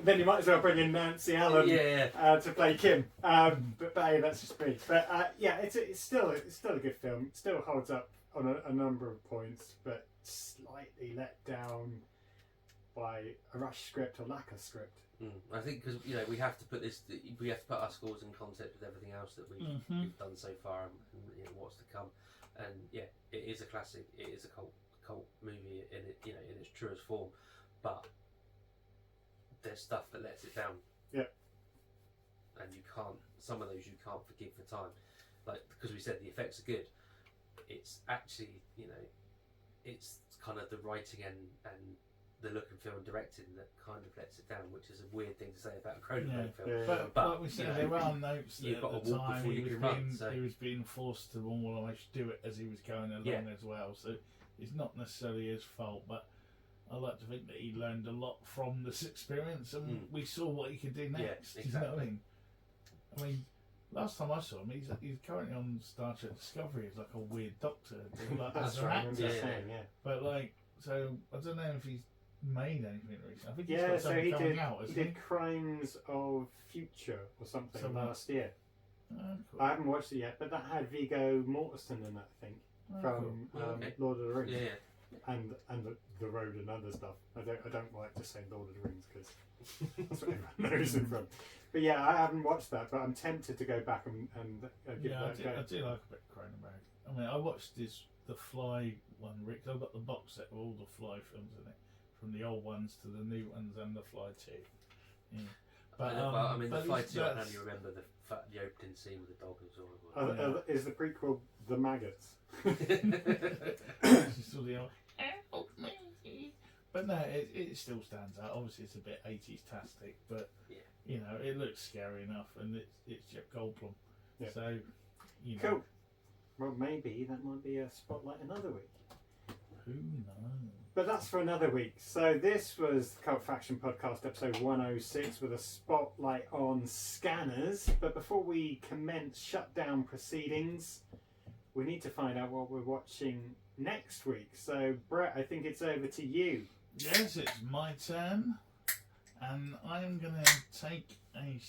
Then you might as well bring in Nancy Allen to play Kim. But hey, that's just me. But it's still a good film. It still holds up on a number of points, but slightly let down by a rush script or lack of script. I think because we have to put our scores in context with everything else that we've done so far, and what's to come. And it is a classic. It is a cult movie in its truest form, but there's stuff that lets it down. Yeah. And some of those you can't forgive for time, like because we said the effects are good. It's actually it's kind of the writing and the look and feel and directing that kind of lets it down, which is a weird thing to say about a Cronenberg film. But like we said, there are notes that you've got at to the walk time before you can run. He was being forced to almost do it as he was going along as well. So it's not necessarily his fault, but I like to think that he learned a lot from this experience, and we saw what he could do next. Yeah, exactly. Do you know what I mean, last time I saw him, he's currently on Star Trek Discovery as like a weird doctor. That's right. But so I don't know if he's made anything recently. I think he's got something coming out. He did Crimes of Future or something last year. Cool. I haven't watched it yet, but that had Viggo Mortensen in it, I think, from cool. Okay. Lord of the Rings. Yeah. And the road and other stuff. I don't like to say Lord of the Rings because that's what everyone knows it from. But yeah, I haven't watched that, but I'm tempted to go back and give that a go. I do like a bit of Cronenberg. I mean, I watched the Fly one, Rick. I've got the box set with all the Fly films in it, from the old ones to the new ones and the Fly 2. Yeah. But I mean, the Fly 2, I that's- only remember the opening scene with the dog as well. Is the prequel The Maggots? Just all the old, help me. But no, it still stands out. Obviously, it's a bit 80s-tastic, but you know, it looks scary enough, and it's Jeff Goldblum. Yeah. So, you know, Cool. Well, maybe that might be a spotlight another week. who knows? But that's for another week. So this was the Cult Faction Podcast, episode 106, with a spotlight on scanners. But before we commence shutdown proceedings, we need to find out what we're watching next week. So, Brett, I think it's over to you. Yes, it's my turn, and I'm going to take a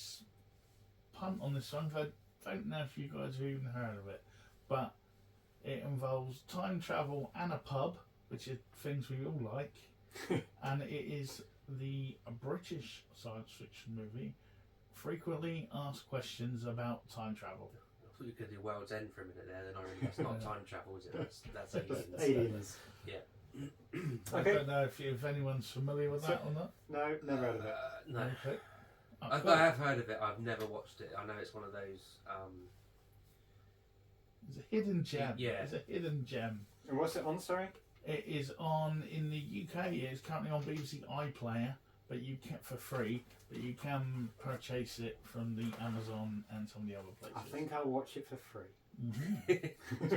punt on this one. I don't know if you guys have even heard of it, but it involves time travel and a pub, which are things we all like, and it is the British science fiction movie Frequently Asked Questions About Time Travel. I thought you could do World's End for a minute there, then I realised that's not time travel, is it? That's aliens. Aliens. Yeah. I Okay. don't know if anyone's familiar with that or not. No, never heard of it. No. Okay. I have heard of it. I've never watched it. I know it's one of those. It's a hidden gem. Yeah. It's a hidden gem. And what's it on, sorry? It is on in the UK. It's currently on BBC iPlayer, but you can for free. But you can purchase it from the Amazon and some of the other places. I think I'll watch it for free. Mm-hmm. So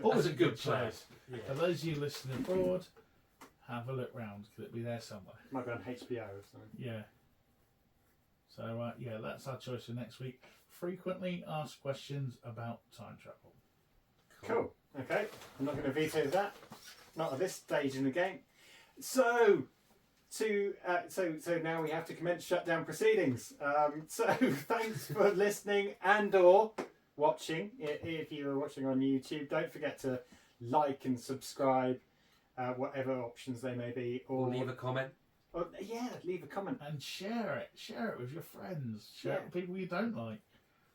always a good plan. choice. Yeah. For those of you listening abroad, have a look round. It'll be there somewhere. Might be on HBO or something. Yeah. So yeah, that's our choice for next week. Frequently Asked Questions About Time Travel. Cool. Okay. I'm not going to veto that. Not at this stage in the game. So now we have to commence shutdown proceedings. So thanks for listening and/or watching. If you are watching on YouTube, don't forget to like and subscribe, whatever options they may be, or leave a comment. Or, yeah, leave a comment And share it. Share it with your friends. Share it with people you don't like.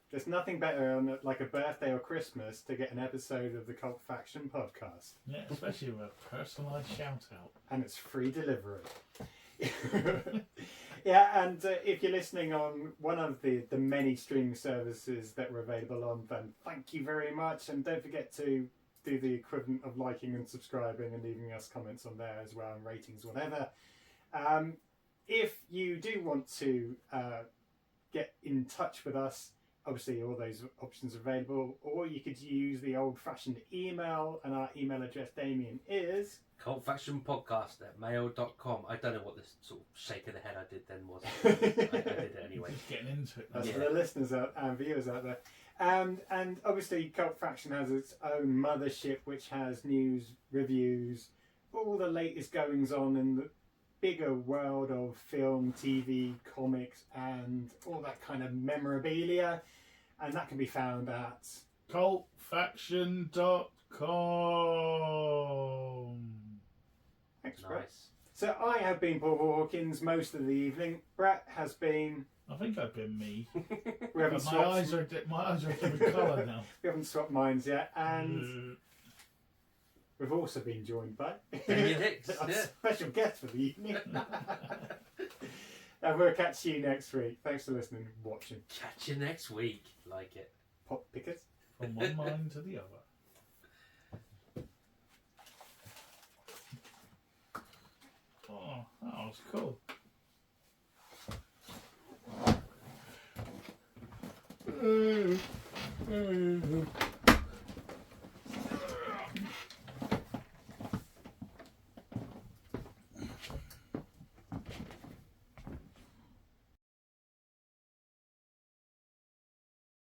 There's nothing better on like a birthday or Christmas to get an episode of the Cult Faction podcast. Yeah, especially with a personalised shout out. And it's free delivery. Yeah, and if you're listening on one of the many streaming services that we're available on, then thank you very much. And don't forget to do the equivalent of liking and subscribing and leaving us comments on there as well, and ratings, whatever. If you do want to get in touch with us, obviously all those options are available, or you could use the old-fashioned email, and our email address, Damien, is cultfactionpodcast@mail.com. I don't know what this sort of shake of the head I did then was. I did it anyway. Just getting into it. That's for the listeners and viewers out there. And obviously Cult Faction has its own mothership, which has news, reviews, all the latest goings on in the bigger world of film, TV, comics, and all that kind of memorabilia. And that can be found at cultfaction.com. Thanks, Brett. Nice. So I have been Paul Hawkins most of the evening. Brett has been. I think I've been me. We haven't But my swapped. eyes are a different colour now. We haven't swapped minds yet, and we've also been joined by Damien Hicks, a yeah. special guest for the evening. And we'll catch you next week. Thanks for listening and watching. Catch you next week. Like it. Pop pickers. From one mind to the other. Oh, that was cool.